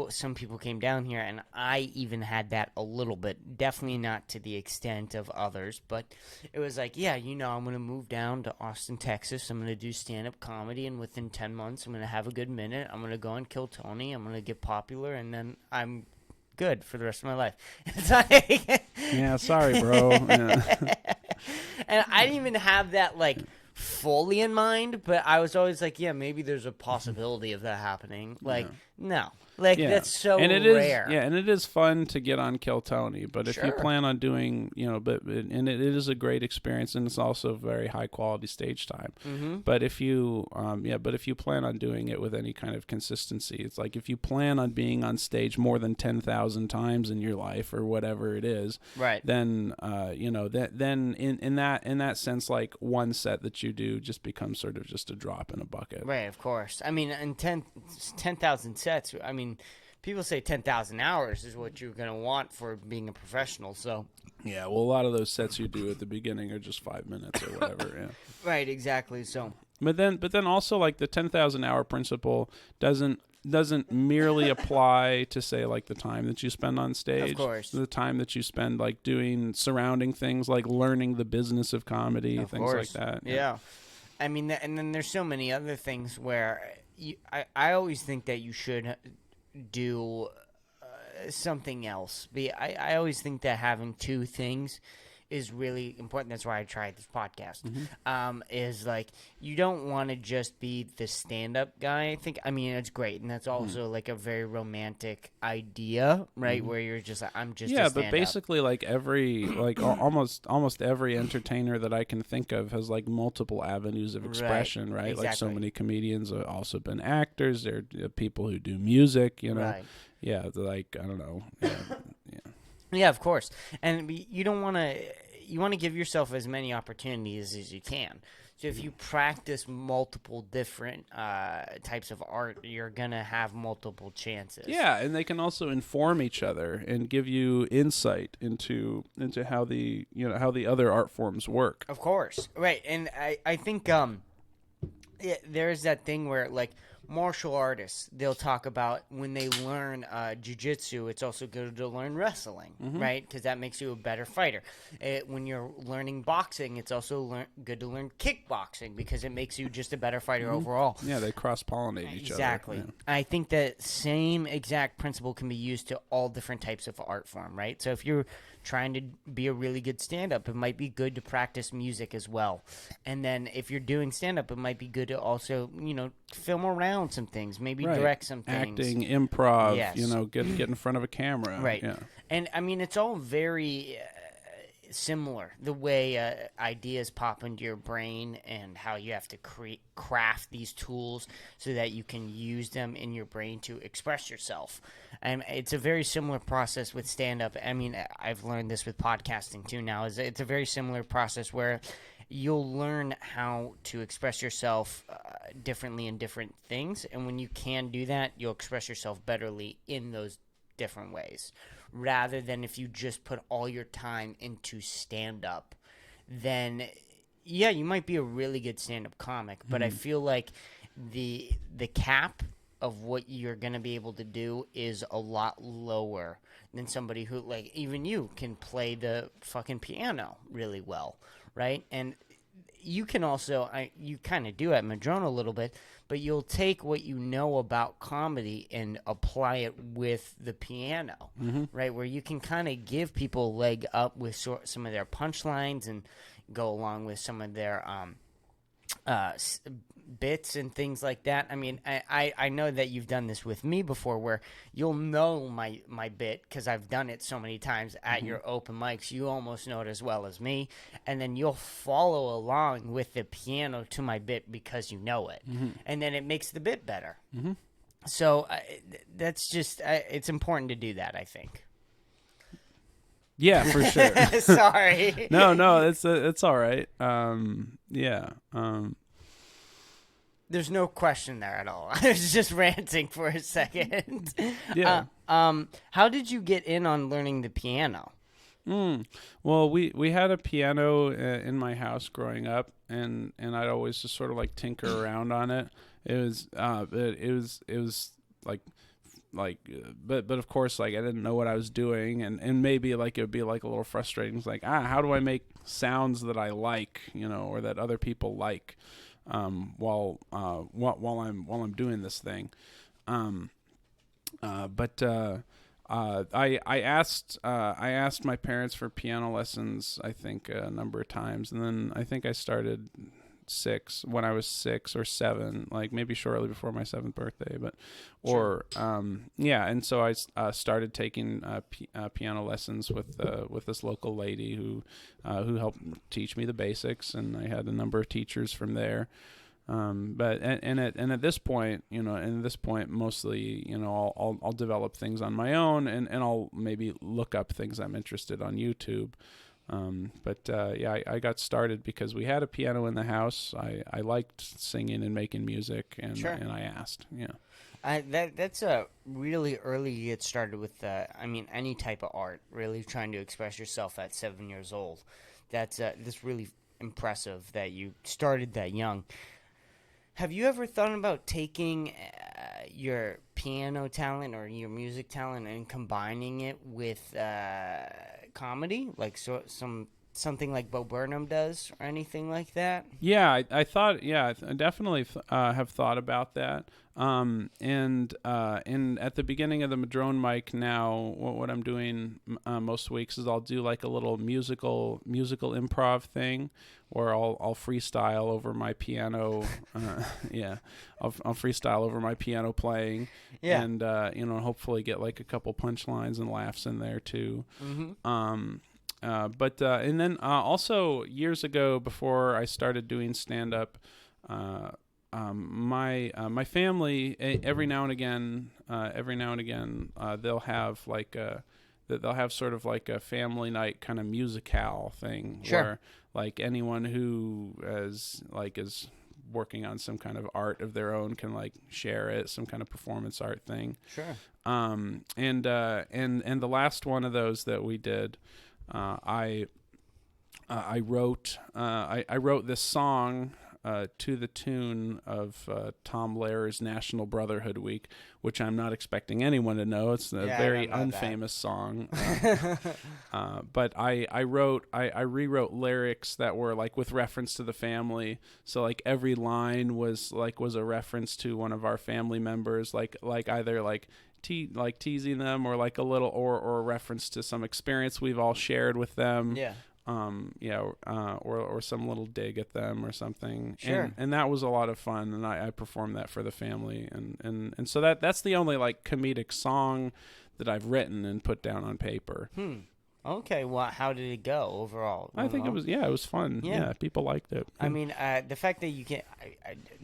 some people came down here, and I even had that a little bit. Definitely not to the extent of others, but it was like, yeah, I'm going to move down to Austin, Texas. I'm going to do stand-up comedy, and within 10 months, I'm going to have a good minute. I'm going to go on Kill Tony. I'm going to get popular, and then I'm good for the rest of my life. It's like, Yeah, sorry, bro. Yeah. and I didn't even have that, like, fully in mind, but I was always like, yeah, maybe there's a possibility of that happening. Like, no. Like, Yeah. that's so and it rare. is and it is fun to get on Kill Tony, but if you Sure. plan on doing, and it is a great experience, and it's also very high quality stage time. Mm-hmm. But if you plan on doing it with any kind of consistency, it's like if you plan on being on stage more than 10,000 times in your life or whatever it is, Right. then then in that sense, like one set that you do just becomes sort of just a drop in a bucket. Right, of course. I mean, in 10,000 sets, I mean, people say 10,000 hours is what you're going to want for being a professional, so. Yeah, well, a lot of those sets you do at the beginning are just 5 minutes or whatever, yeah. Right, exactly, so. But then also, like, the 10,000 hour principle doesn't merely apply to, say, like the time that you spend on stage. Of course. The time that you spend, like, doing surrounding things, like learning the business of comedy, Of things course. like that. Yeah. I mean, and then there's so many other things where I always think that you should do something else. I always think that having two things is really important. That's why I tried this podcast. Mm-hmm. Is like, you don't want to just be the stand-up guy. I mean, it's great, and that's also like a very romantic idea, right? Where you're just like, I'm just a but stand-up. basically, like almost every entertainer that I can think of has like multiple avenues of expression, right? Like so exactly. many comedians have also been actors. They're people who do music, Right. Yeah, like I don't know. Yeah. Yeah, of course. And you don't want to – you want to give yourself as many opportunities as you can. So if you practice multiple different types of art, you're going to have multiple chances. Yeah, and they can also inform each other and give you insight into how the other art forms work. Of course. Right. And I think there's that thing where, like, martial artists, they'll talk about when they learn jiu-jitsu, it's also good to learn wrestling, right? Because that makes you a better fighter. When you're learning boxing, it's also good to learn kickboxing because it makes you just a better fighter overall. Yeah, they cross-pollinate each other. Exactly. Yeah. I think that same exact principle can be used to all different types of art form, right? So if you're trying to be a really good stand-up, it might be good to practice music as well. And then if you're doing stand-up, it might be good to also, film around some things, maybe direct some things. Acting, improv, Yes. Get in front of a camera. Right. Yeah. And, I mean, it's all very similar, the way ideas pop into your brain and how you have to craft these tools so that you can use them in your brain to express yourself. And it's a very similar process with stand-up. I mean, I've learned this with podcasting too now. It's a very similar process where you'll learn how to express yourself differently in different things. And when you can do that, you'll express yourself betterly in those different ways. Rather than if you just put all your time into stand-up, then, yeah, you might be a really good stand-up comic, but I feel like the cap of what you're going to be able to do is a lot lower than somebody who, like, even you can play the fucking piano really well, right? And you can also, you kind of do at Madrona a little bit, but you'll take what you know about comedy and apply it with the piano, right? Where you can kind of give people a leg up with some of their punchlines and go along with some of their bits and things like that. I mean, I know that you've done this with me before where you'll know my bit because I've done it so many times at your open mics. You almost know it as well as me. And then you'll follow along with the piano to my bit because you know it. And then it makes the bit better. So that's just, it's important to do that, I think. Yeah, for sure. Sorry. No, it's all right. Yeah. There's no question there at all. I was just ranting for a second. Yeah. How did you get in on learning the piano? Well, we had a piano in my house growing up, and I'd always just sort of like tinker around on it. It was but of course, like, I didn't know what I was doing, and maybe like it would be like a little frustrating. It's like, how do I make sounds that I like, or that other people like, while I'm doing this thing. But I asked my parents for piano lessons, I think, a number of times, and then I think I started when I was 6 or 7, like maybe shortly before my 7th birthday. But and so I started taking piano lessons with this local lady who helped teach me the basics, and I had a number of teachers from there. But at this point, mostly, I'll develop things on my own, and I'll maybe look up things I'm interested on YouTube. I got started because we had a piano in the house. I liked singing and making music, and I asked. Yeah. That's a really early to get started with, any type of art, really trying to express yourself at 7 years old. That's really impressive that you started that young. Have you ever thought about taking your piano talent or your music talent and combining it with comedy, like something like Bo Burnham does, or anything like that? Yeah, I thought. Yeah, I definitely have thought about that. And at the beginning of the Madrone mic now, what I'm doing most weeks is I'll do like a little musical improv thing, where I'll freestyle over my piano. I'll freestyle over my piano playing, and hopefully get like a couple punchlines and laughs in there too. Mm-hmm. And then also years ago, before I started doing stand up, my family every now and again they'll have they'll have sort of like a family night kind of musicale thing, where like anyone who is working on some kind of art of their own can like share it, some kind of performance art thing. And the last one of those that we did, I wrote this song to the tune of Tom Lehrer's National Brotherhood Week, which I'm not expecting anyone to know. It's a very unfamous song. But I rewrote lyrics that were like with reference to the family. So like every line was a reference to one of our family members, like either like teasing them, or like a little or a reference to some experience we've all shared with them. Or some little dig at them or something. And that was a lot of fun, and I performed that for the family, and so that's the only like comedic song that I've written and put down on paper. Okay, well, how did it go overall? I think it was fun. Yeah, people liked it. I mean, the fact that you can,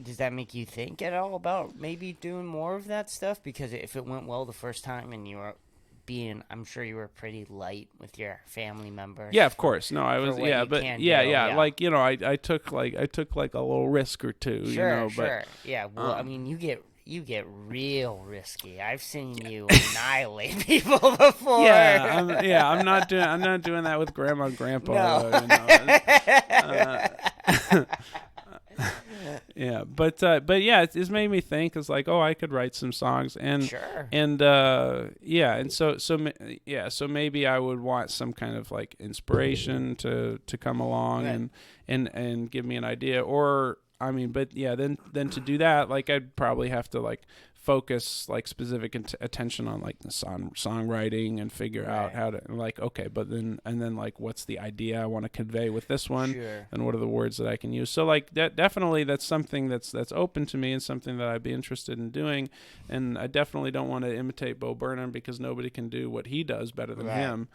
does that make you think at all about maybe doing more of that stuff? Because if it went well the first time and you were I'm sure you were pretty light with your family members. Yeah, of course. No, I was. Yeah, but like I took like a little risk or two. Sure. But, yeah. Well, I mean, you get real risky. I've seen you annihilate people before. I'm not doing that with grandma and grandpa. No. But it's made me think. It's like, I could write some songs, and so maybe I would want some kind of like inspiration to come along and give me an idea, or then to do that, like I'd probably have to like focus like specific attention on like the songwriting and figure out how to like, okay, but then like what's the idea I want to convey with this one, and what are the words that I can use. So like definitely that's something that's open to me and something that I'd be interested in doing. And I definitely don't want to imitate Bo Burnham, because nobody can do what he does better than him.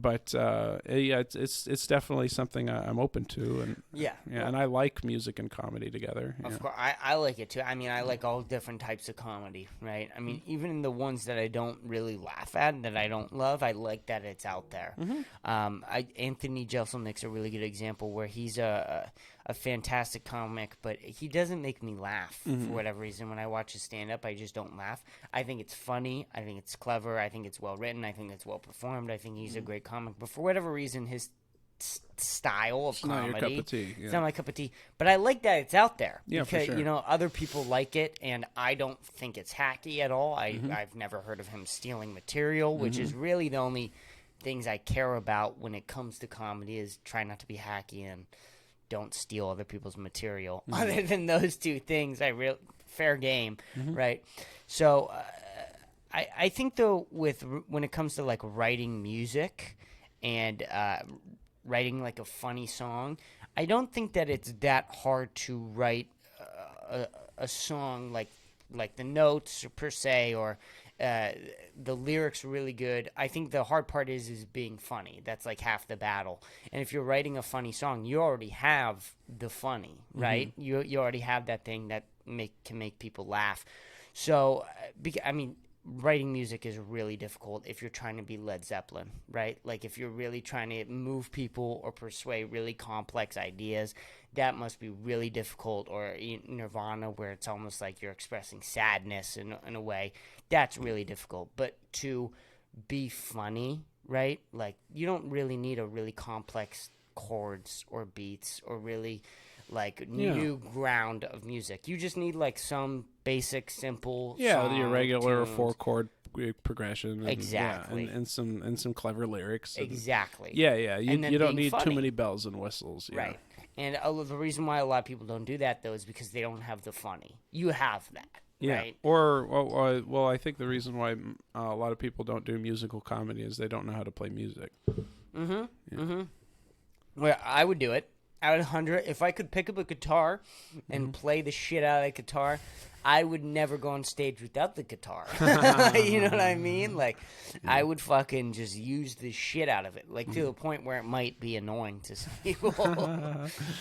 It's definitely something I'm open to, and and I like music and comedy together. Of course, I like it too. I mean, I like all different types of comedy, right? I mean, even the ones that I don't really laugh at, that I don't love, I like that it's out there. Anthony Jeselnik's a really good example, where he's a fantastic comic, but he doesn't make me laugh for whatever reason. When I watch his stand-up, I just don't laugh. I think it's funny. I think it's clever. I think it's well-written. I think it's well-performed. I think he's a great comic. But for whatever reason, his style of comedy, not your cup of tea. It's not my cup of tea. But I like that it's out there. Yeah, because, for sure. Other people like it, and I don't think it's hacky at all. I've never heard of him stealing material, which is really the only things I care about when it comes to comedy, is try not to be hacky and don't steal other people's material. Other than those two things, fair game, right? So I think, though, when it comes to like writing music and writing like a funny song, I don't think that it's that hard to write a song like the notes per se or the lyrics are really good. I think the hard part is being funny. That's like half the battle. And if you're writing a funny song, you already have the funny, right? You already have that thing that can make people laugh. So, I mean, writing music is really difficult if you're trying to be Led Zeppelin, right? Like if you're really trying to move people or persuade really complex ideas, that must be really difficult. Or Nirvana, where it's almost like you're expressing sadness in a way, that's really difficult. But to be funny, right? Like you don't really need a really complex chords or beats or really like new ground of music. You just need like some basic, simple the irregular tunes. 4-chord progression. And, Exactly. and some clever lyrics. And, Exactly. Yeah. You don't need funny. too many bells and whistles. Yeah. Right. And the reason why a lot of people don't do that, though, is because they don't have the funny. You have that, Yeah. right? Well, I think the reason why a lot of people don't do musical comedy is they don't know how to play music. Well, I would do it. I would 100. If I could pick up a guitar and play the shit out of that guitar, I would never go on stage without the guitar. You know what I mean? Like, I would fucking just use the shit out of it, like to the point where it might be annoying to some people.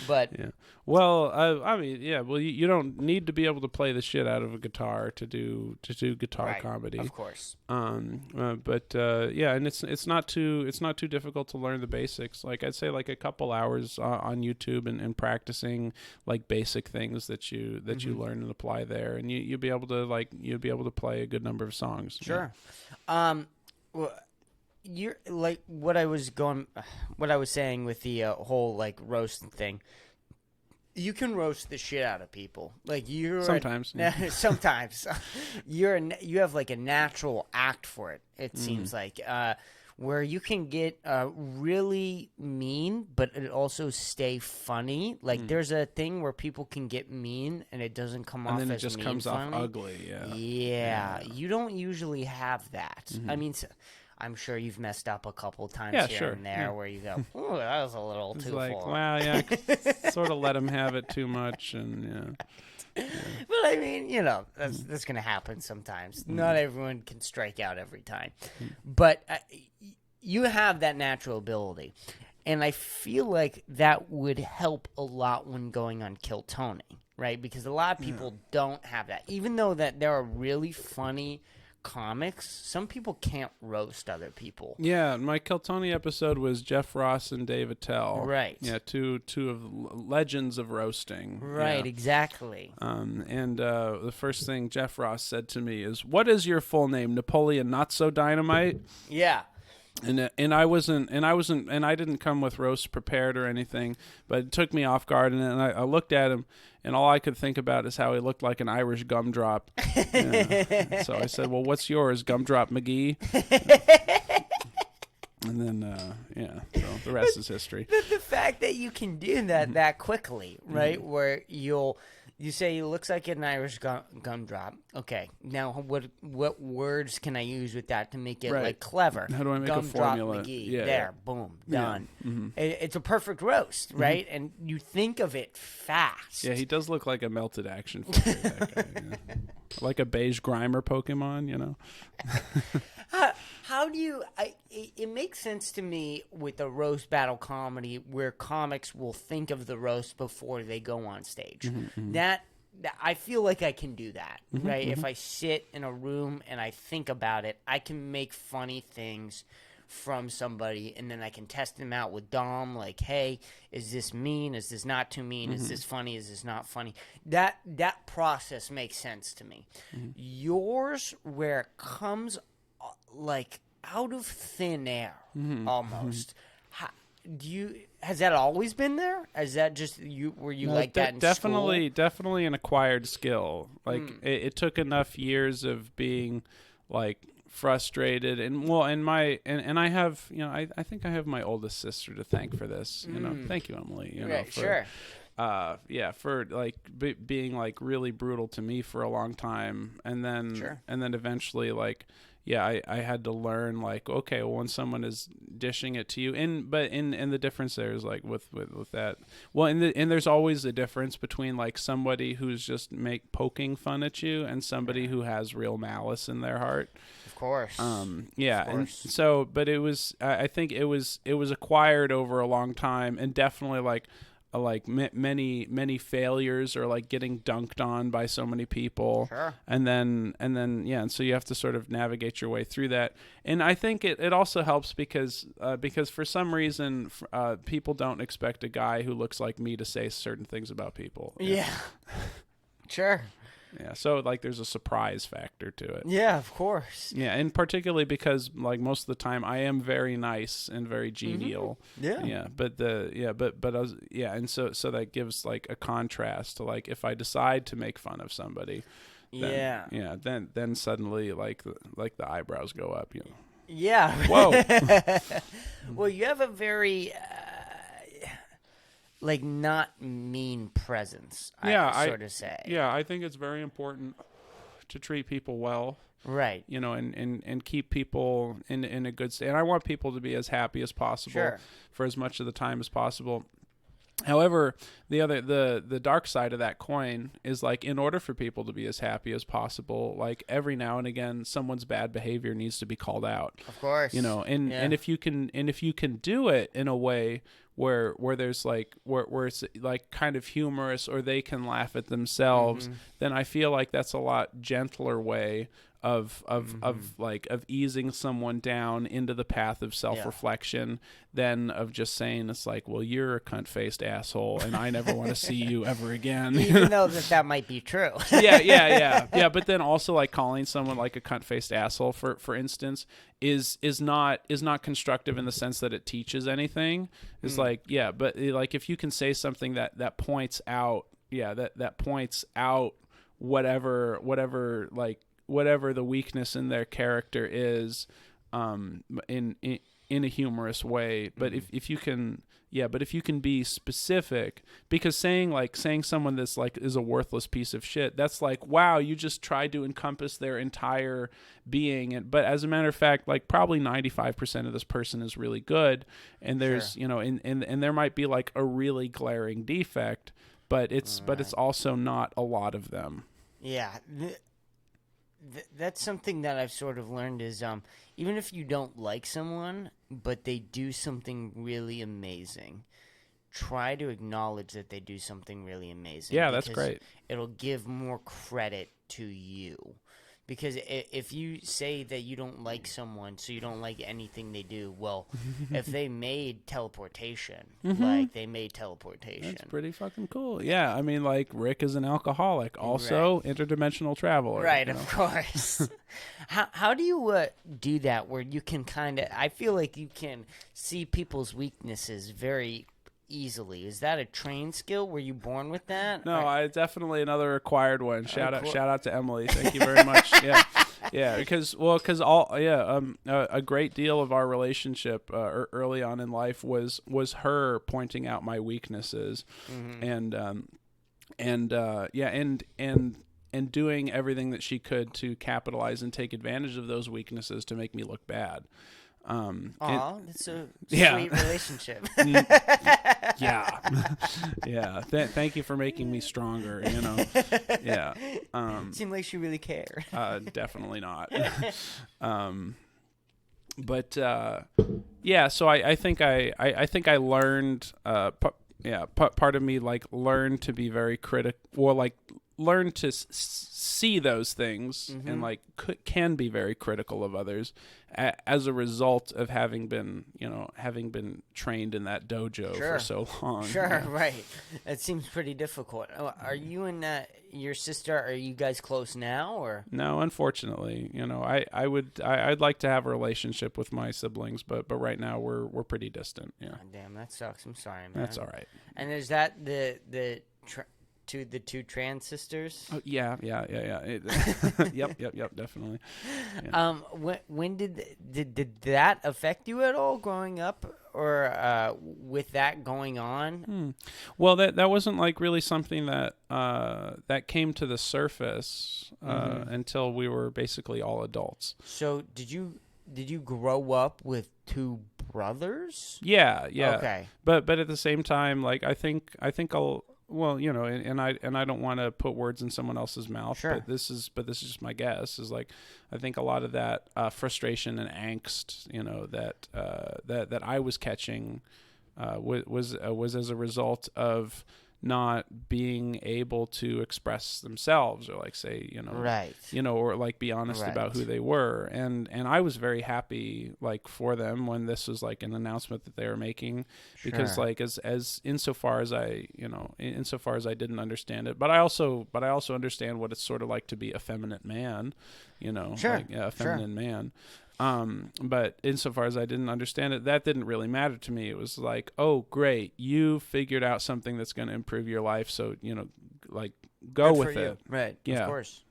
But Yeah. Well, I mean, yeah. Well, you don't need to be able to play the shit out of a guitar to do guitar right, comedy. of course. But yeah, and it's not too difficult to learn the basics. Like I'd say, like a couple hours on YouTube and practicing like basic things that you learn and apply there, and you'll be able to play a good number of songs. Sure. Well, you're like what I was saying with the whole like roast thing. You can roast the shit out of people. Like you're sometimes. Sometimes you have like a natural act for it. It seems like where you can get really mean, but it also stay funny. Like there's a thing where people can get mean and it doesn't come off and then as it just mean comes funny. off ugly. Yeah, you don't usually have that. I mean, I'm sure you've messed up a couple times here and there where you go, "Ooh, that was a little It's too like, far." wow, yeah, sort of let him have it too much, and But I mean, that's going to happen sometimes. Not everyone can strike out every time. But you have that natural ability. And I feel like that would help a lot when going on Kill Tony, right? Because a lot of people don't have that. Even though that there are really funny comics, some people can't roast other people. Yeah, my Keltoni episode was Jeff Ross and Dave Attell. Right. Yeah, two of the legends of roasting. Right, yeah. Exactly. And the first thing Jeff Ross said to me is, "What is your full name? Napoleon Not So Dynamite?" Yeah. And I didn't come with roast prepared or anything, but it took me off guard, and then I looked at him, and all I could think about is how he looked like an Irish gumdrop. Yeah. So I said, "Well, what's yours, Gumdrop McGee?" And then, so the rest is history. The fact that you can do that quickly, right? Where you say he looks like an Irish gumdrop. Okay, now what words can I use with that to make it like clever? How do I make Gumdrop a formula? McGee. Yeah, there, boom, done. Yeah. Mm-hmm. It's a perfect roast, right? And you think of it fast. Yeah, he does look like a melted action figure. That guy, yeah. Like a beige Grimer Pokemon, How do you? It makes sense to me with a roast battle comedy where comics will think of the roast before they go on stage. That I feel like I can do that, right? If I sit in a room and I think about it, I can make funny things from somebody, and then I can test them out with Dom. Like, hey, is this mean? Is this not too mean? Is this funny? Is this not funny? That process makes sense to me. Yours, where it comes like out of thin air, almost. Has that always been there? Is that just you? Were you like that in definitely, school? Definitely an acquired skill. Like it took enough years of being like frustrated, and I have, I think I have my oldest sister to thank for this. Thank you, Emily. Sure. For like being like really brutal to me for a long time, and then eventually like I had to learn like, okay, well, when someone is dishing it to you, and the difference there is like with that, well, and there's always a difference between like somebody who's just poking fun at you and somebody who has real malice in their heart. Of course. Yeah, Of course. and so, but it was, I think it was acquired over a long time, and definitely like many failures, or like getting dunked on by so many people. Sure. And then and so you have to sort of navigate your way through that. And I think it also helps because for some reason people don't expect a guy who looks like me to say certain things about people. Yeah. Sure. Yeah, so like there's a surprise factor to it. Yeah, of course. Yeah, and particularly because like most of the time I am very nice and very genial. Yeah. Yeah, but I was, and so that gives like a contrast to like if I decide to make fun of somebody. Then suddenly like the eyebrows go up, you know. Yeah. Whoa. Well, you have a very like not mean presence, I sort of say. Yeah, I think it's very important to treat people well. Right. You know, and keep people in a good state. And I want people to be as happy as possible for as much of the time as possible. However, the dark side of that coin is like, in order for people to be as happy as possible, like every now and again, someone's bad behavior needs to be called out. Of course. You know, and if you can do it in a way where there's like where it's like kind of humorous, or they can laugh at themselves, then I feel like that's a lot gentler way of easing someone down into the path of self-reflection than of just saying, it's like, well, you're a cunt-faced asshole and I never want to see you ever again. Even though that might be true. Yeah. But then also like calling someone like a cunt-faced asshole, for instance, is not constructive in the sense that it teaches anything. It's like, but like if you can say something that points out, that points out whatever the weakness in their character is, in a humorous way. But if you can be specific, because saying someone that's like is a worthless piece of shit, that's like, wow, you just tried to encompass their entire being. But as a matter of fact, like probably 95% of this person is really good, and there's you know, and there might be like a really glaring defect, but it's also not a lot of them. Yeah. That's something that I've sort of learned is even if you don't like someone, but they do something really amazing, try to acknowledge that they do something really amazing. Yeah, that's great. It'll give more credit to you. Because if you say that you don't like someone, so you don't like anything they do, well, if they made teleportation, like they made teleportation. That's pretty fucking cool. Yeah, I mean, like Rick is an alcoholic, also interdimensional traveler. Right, you know? Of course. How do you do that where you can kind of, I feel like you can see people's weaknesses very easily? Is that a trained skill? Were you born with that? No, definitely another acquired one. Shout out to Emily. Thank you very much. Because a great deal of our relationship early on in life was her pointing out my weaknesses, and doing everything that she could to capitalize and take advantage of those weaknesses to make me look bad. That's a sweet relationship. Thank you for making me stronger. You know, Seemed like she really cared. Definitely not. So I think I learned. Part of me like learned to be very critical, or like learn to see those things, and like can be very critical of others as a result of having been trained in that dojo for so long. Right. It seems pretty difficult. Are you and your sister, are you guys close now, or? No, unfortunately. You know, I'd like to have a relationship with my siblings, but right now we're pretty distant. Yeah. Oh, damn, that sucks. I'm sorry, man. That's all right. And is that the two trans sisters. Oh, yeah. Yep, definitely. Yeah. When did that affect you at all growing up, or with that going on? Well, that wasn't like really something that that came to the surface until we were basically all adults. So did you grow up with two brothers? Yeah. Okay. But at the same time, like I think I'll. Well, you know, and I don't want to put words in someone else's mouth, Sure. but this is just my guess. Is like I think a lot of that frustration and angst, you know, that I was catching was as a result of not being able to express themselves, or like say, you know, Right. you know, or like be honest Right. about who they were. And I was very happy like for them when this was like an announcement that they were making, because Sure. like as insofar as I, you know, insofar as I didn't understand it, but I also understand what it's sort of like to be a feminine man, you know, Sure. like a feminine man. But insofar as I didn't understand it, that didn't really matter to me. It was like, oh, great, you figured out something that's going to improve your life. So, you know, like go Good with for you. it. Right. Yeah. Of course.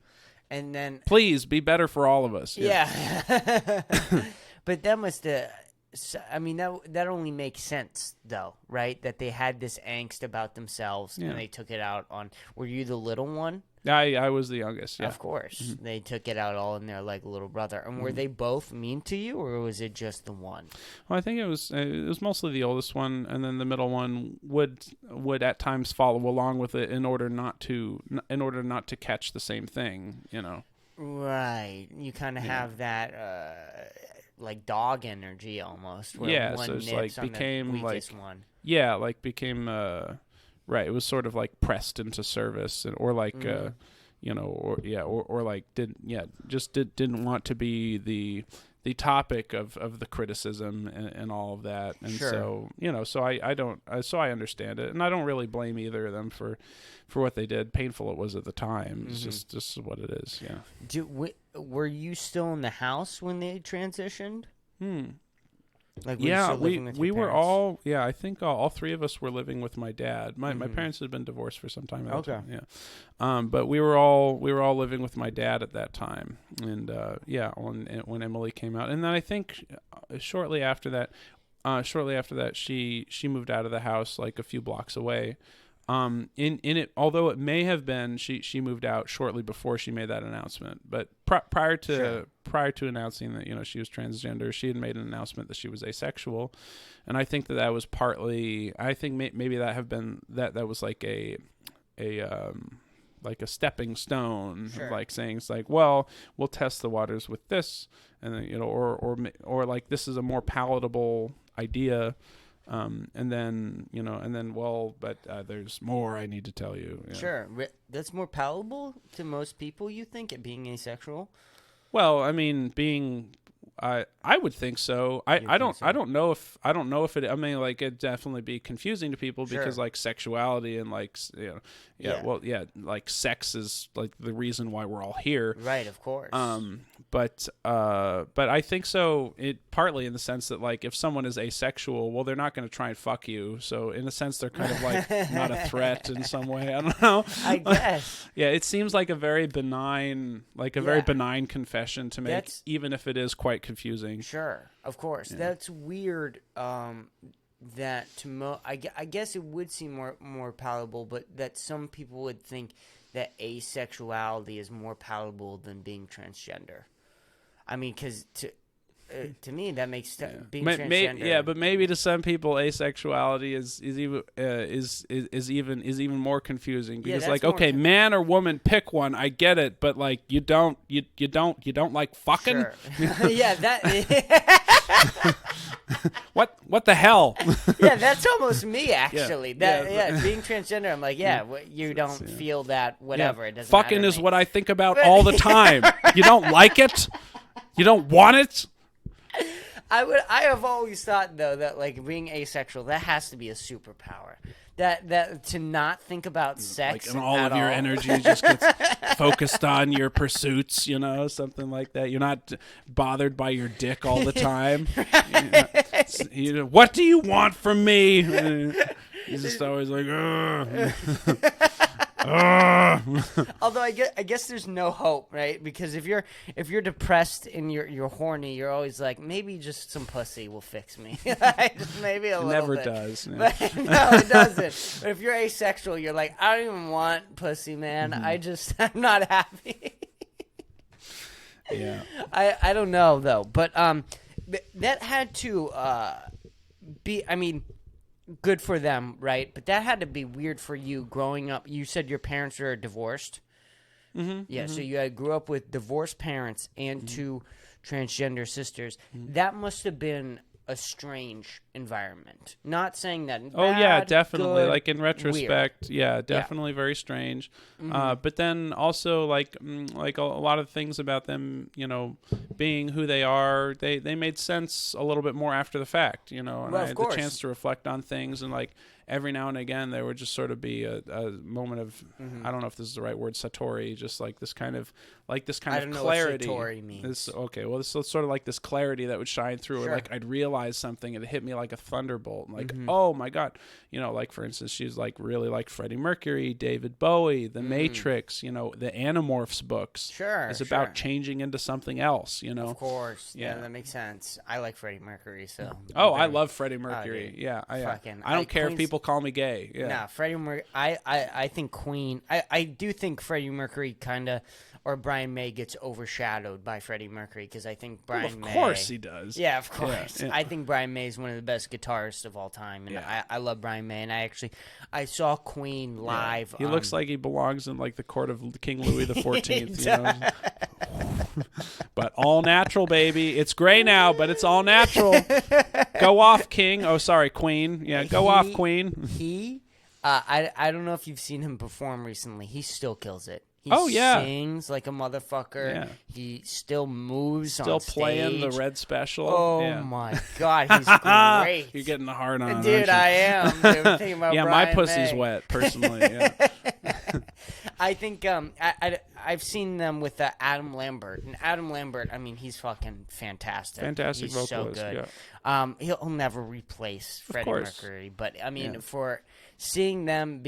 And then Please be better for all of us. yeah. But that must I mean that only makes sense though, right? That they had this angst about themselves Yeah. and they took it out on. Were you the little one? I was the youngest. Yeah. Of course. Mm-hmm. They took it out all in their like little brother. And were they both mean to you, or was it just the one? Well, I think it was mostly the oldest one, and then the middle one would at times follow along with it in order not to catch the same thing, you know. Right. You kind of have that like dog energy almost. Where Yeah, one so it's nips like on became the like weakest one. yeah, like became right. It was sort of like pressed into service, or like you know, or like didn't want to be the topic of the criticism and all of that. And Sure. so, you know, so I understand it, and I don't really blame either of them for what they did. Painful it was at the time. It's just what it is. Yeah. Were you still in the house when they transitioned? Like, were you Yeah, still living with we your were parents? all I think all three of us were living with my dad. My parents had been divorced for some time at Okay. the time. Yeah. But we were all living with my dad at that time. And when Emily came out. And then I think shortly after that she moved out of the house like a few blocks away. In it, although it may have been she moved out shortly before she made that announcement, but prior to announcing that, you know, she was transgender, she had made an announcement that she was asexual, and I think that was partly, I think maybe that was like a stepping stone, Sure. like saying it's like, well, we'll test the waters with this, and then, you know, or like this is a more palatable idea. And then, well, but there's more I need to tell you. Yeah. Sure. That's more palatable to most people, you think, at being asexual? Well, I mean, I would think so. I don't know if it. I mean, like, it'd definitely be confusing to people because Sure. like sexuality and like, you know, Yeah. well, like sex is like the reason why we're all here. Right, of course. But I think so. It partly in the sense that like if someone is asexual, well, they're not going to try and fuck you. So in a sense, they're kind of like not a threat in some way. I don't know. I guess. Yeah, it seems like a very benign, very benign confession to make, even if it is quite confusing. Sure, of course. Yeah. That's weird. That I guess it would seem more palatable, but that some people would think that asexuality is more palatable than being transgender. I mean, because to me that makes being transgender. But maybe to some people asexuality is even more confusing because like, okay, man or woman, pick one. I get it, but like you don't like fucking. Sure. Yeah, that. What the hell? Yeah, that's almost me actually. Yeah. Being transgender, I'm like, you don't feel that, whatever. It doesn't fucking matter is to me. what I think about all the time. You don't like it? You don't want it? I have always thought though that like being asexual, that has to be a superpower. That to not think about sex like, and all of your energy just gets focused on your pursuits, you know, something like that. You're not bothered by your dick all the time. You know, what do you want from me? He's just always like, ugh. Although I guess there's no hope, right? Because if you're depressed and you're horny, you're always like, maybe just some pussy will fix me. Just maybe a It little never bit. does. Yeah. But, no, it doesn't. But if you're asexual, you're like, I don't even want pussy, man. I'm not happy. Yeah. I don't know though, but that had to be. I mean, good for them, right? But that had to be weird for you growing up. You said your parents were divorced. Mm-hmm, Yeah, so you grew up with divorced parents and two transgender sisters. Mm-hmm. That must have been a strange environment. Not saying that. Oh yeah, bad, definitely. good, Like in retrospect, weird. yeah, definitely very strange. But then also like a lot of things about them, being who they are, they made sense a little bit more after the fact, and Well, I of had course. the chance to reflect on things, and like every now and again there would just sort of be a moment of I don't know if this is the right word, satori, just like this kind of I don't know clarity. what satori means. This is sort of like this clarity that would shine through, Sure. or like I'd realize something and it hit me like a thunderbolt, like oh my god, like for instance, she's like really like Freddie Mercury, David Bowie, The Matrix, the Animorphs books. Sure, is about sure. changing into something else, Of course. Yeah, Yeah. that makes sense. I like Freddie Mercury, so. Oh, I love Freddie Mercury. dude. Yeah, I Fucking- don't care if Queen's- people call me gay. Yeah. Nah, Freddie Mercury. I think Queen. I do think Freddie Mercury kind of, or Brian May gets overshadowed by Freddie Mercury because I think Brian May. Of course he does. Yeah, of course. yeah. I think Brian May is one of the best guitarists of all time, and Yeah. I love Brian May. And I saw Queen live. He looks like he belongs in like the court of King Louis the 14th. But all natural, baby. It's gray now, but it's all natural. Go off, King. Oh, sorry, Queen. Yeah, go off, Queen. I don't know if you've seen him perform recently. He still kills it. He yeah. sings like a motherfucker. Yeah. He still moves Still on stage. playing the Red Special. Oh yeah. my god, he's great. You're getting the hard on, Dude, aren't you? I am. Dude, I'm thinking about Yeah, Brian my pussy's May. wet, personally. Yeah. I think I've seen them with Adam Lambert, and Adam Lambert, I mean, he's fucking fantastic. Fantastic he's vocalist, so good. yeah. He'll never replace Freddie course. Mercury, but I mean, Yeah. for seeing them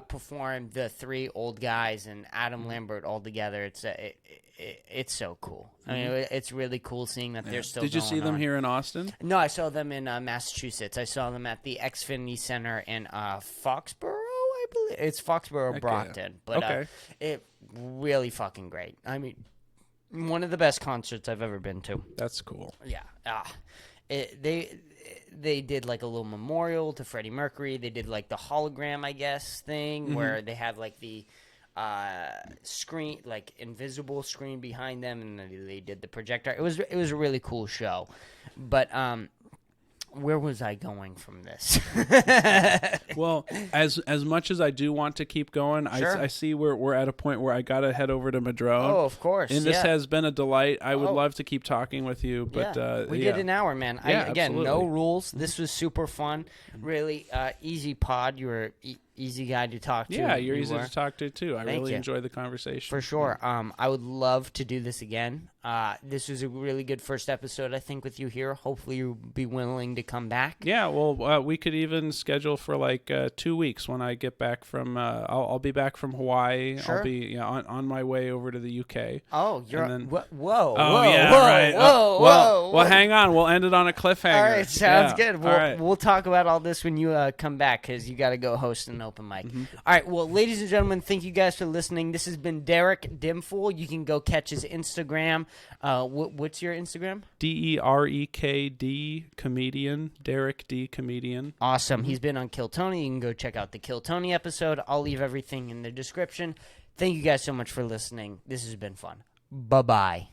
perform the three old guys and Adam Lambert all together, it's so coul. I mean, it's really cool seeing that they're still. Did you see going them on. here in Austin? No, I saw them in Massachusetts. I saw them at the Xfinity Center in Foxborough, I believe. It's Foxborough, Okay. Brockton. But Okay. it really fucking great. I mean, one of the best concerts I've ever been to. That's cool. Yeah. They did like a little memorial to Freddie Mercury. They did like the hologram, I guess, thing where they had like the screen, like invisible screen behind them, and then they did the projector. It was a really cool show. But where was I going from this? Well, as much as I do want to keep going, Sure. I see we're at a point where I gotta head over to Madrone. Oh, of course. And this yeah. has been a delight. I would Oh. love to keep talking with you, but yeah. We yeah. did an hour, man. Yeah, Again, no absolutely. rules. This was super fun. Really easy pod. You were easy guy to talk to. Yeah, you're You easy were. to talk to too. I Thank really you. enjoyed the conversation. For sure. I would love to do this again. This was a really good first episode, I think, with you here. Hopefully you'll be willing to come back. Yeah, well, we could even schedule for like 2 weeks when I get back from. I'll be back from Hawaii. Sure. I'll be on my way over to the UK. Oh, you're And then- whoa, Oh whoa, yeah, whoa, right. whoa, well, whoa. hang on. We'll end it on a cliffhanger. All right, sounds Yeah. good. All right. We'll talk about all this when you come back because you got to go host an open mic. Mm-hmm. All right, well, ladies and gentlemen, thank you guys for listening. This has been Derek Dimpfl. You can go catch his Instagram. What's your Instagram? DEREKD comedian, Derek D comedian. Awesome. He's been on Kill Tony. You can go check out the Kill Tony episode. I'll leave everything in the description. Thank you guys so much for listening. This has been fun. Bye-bye.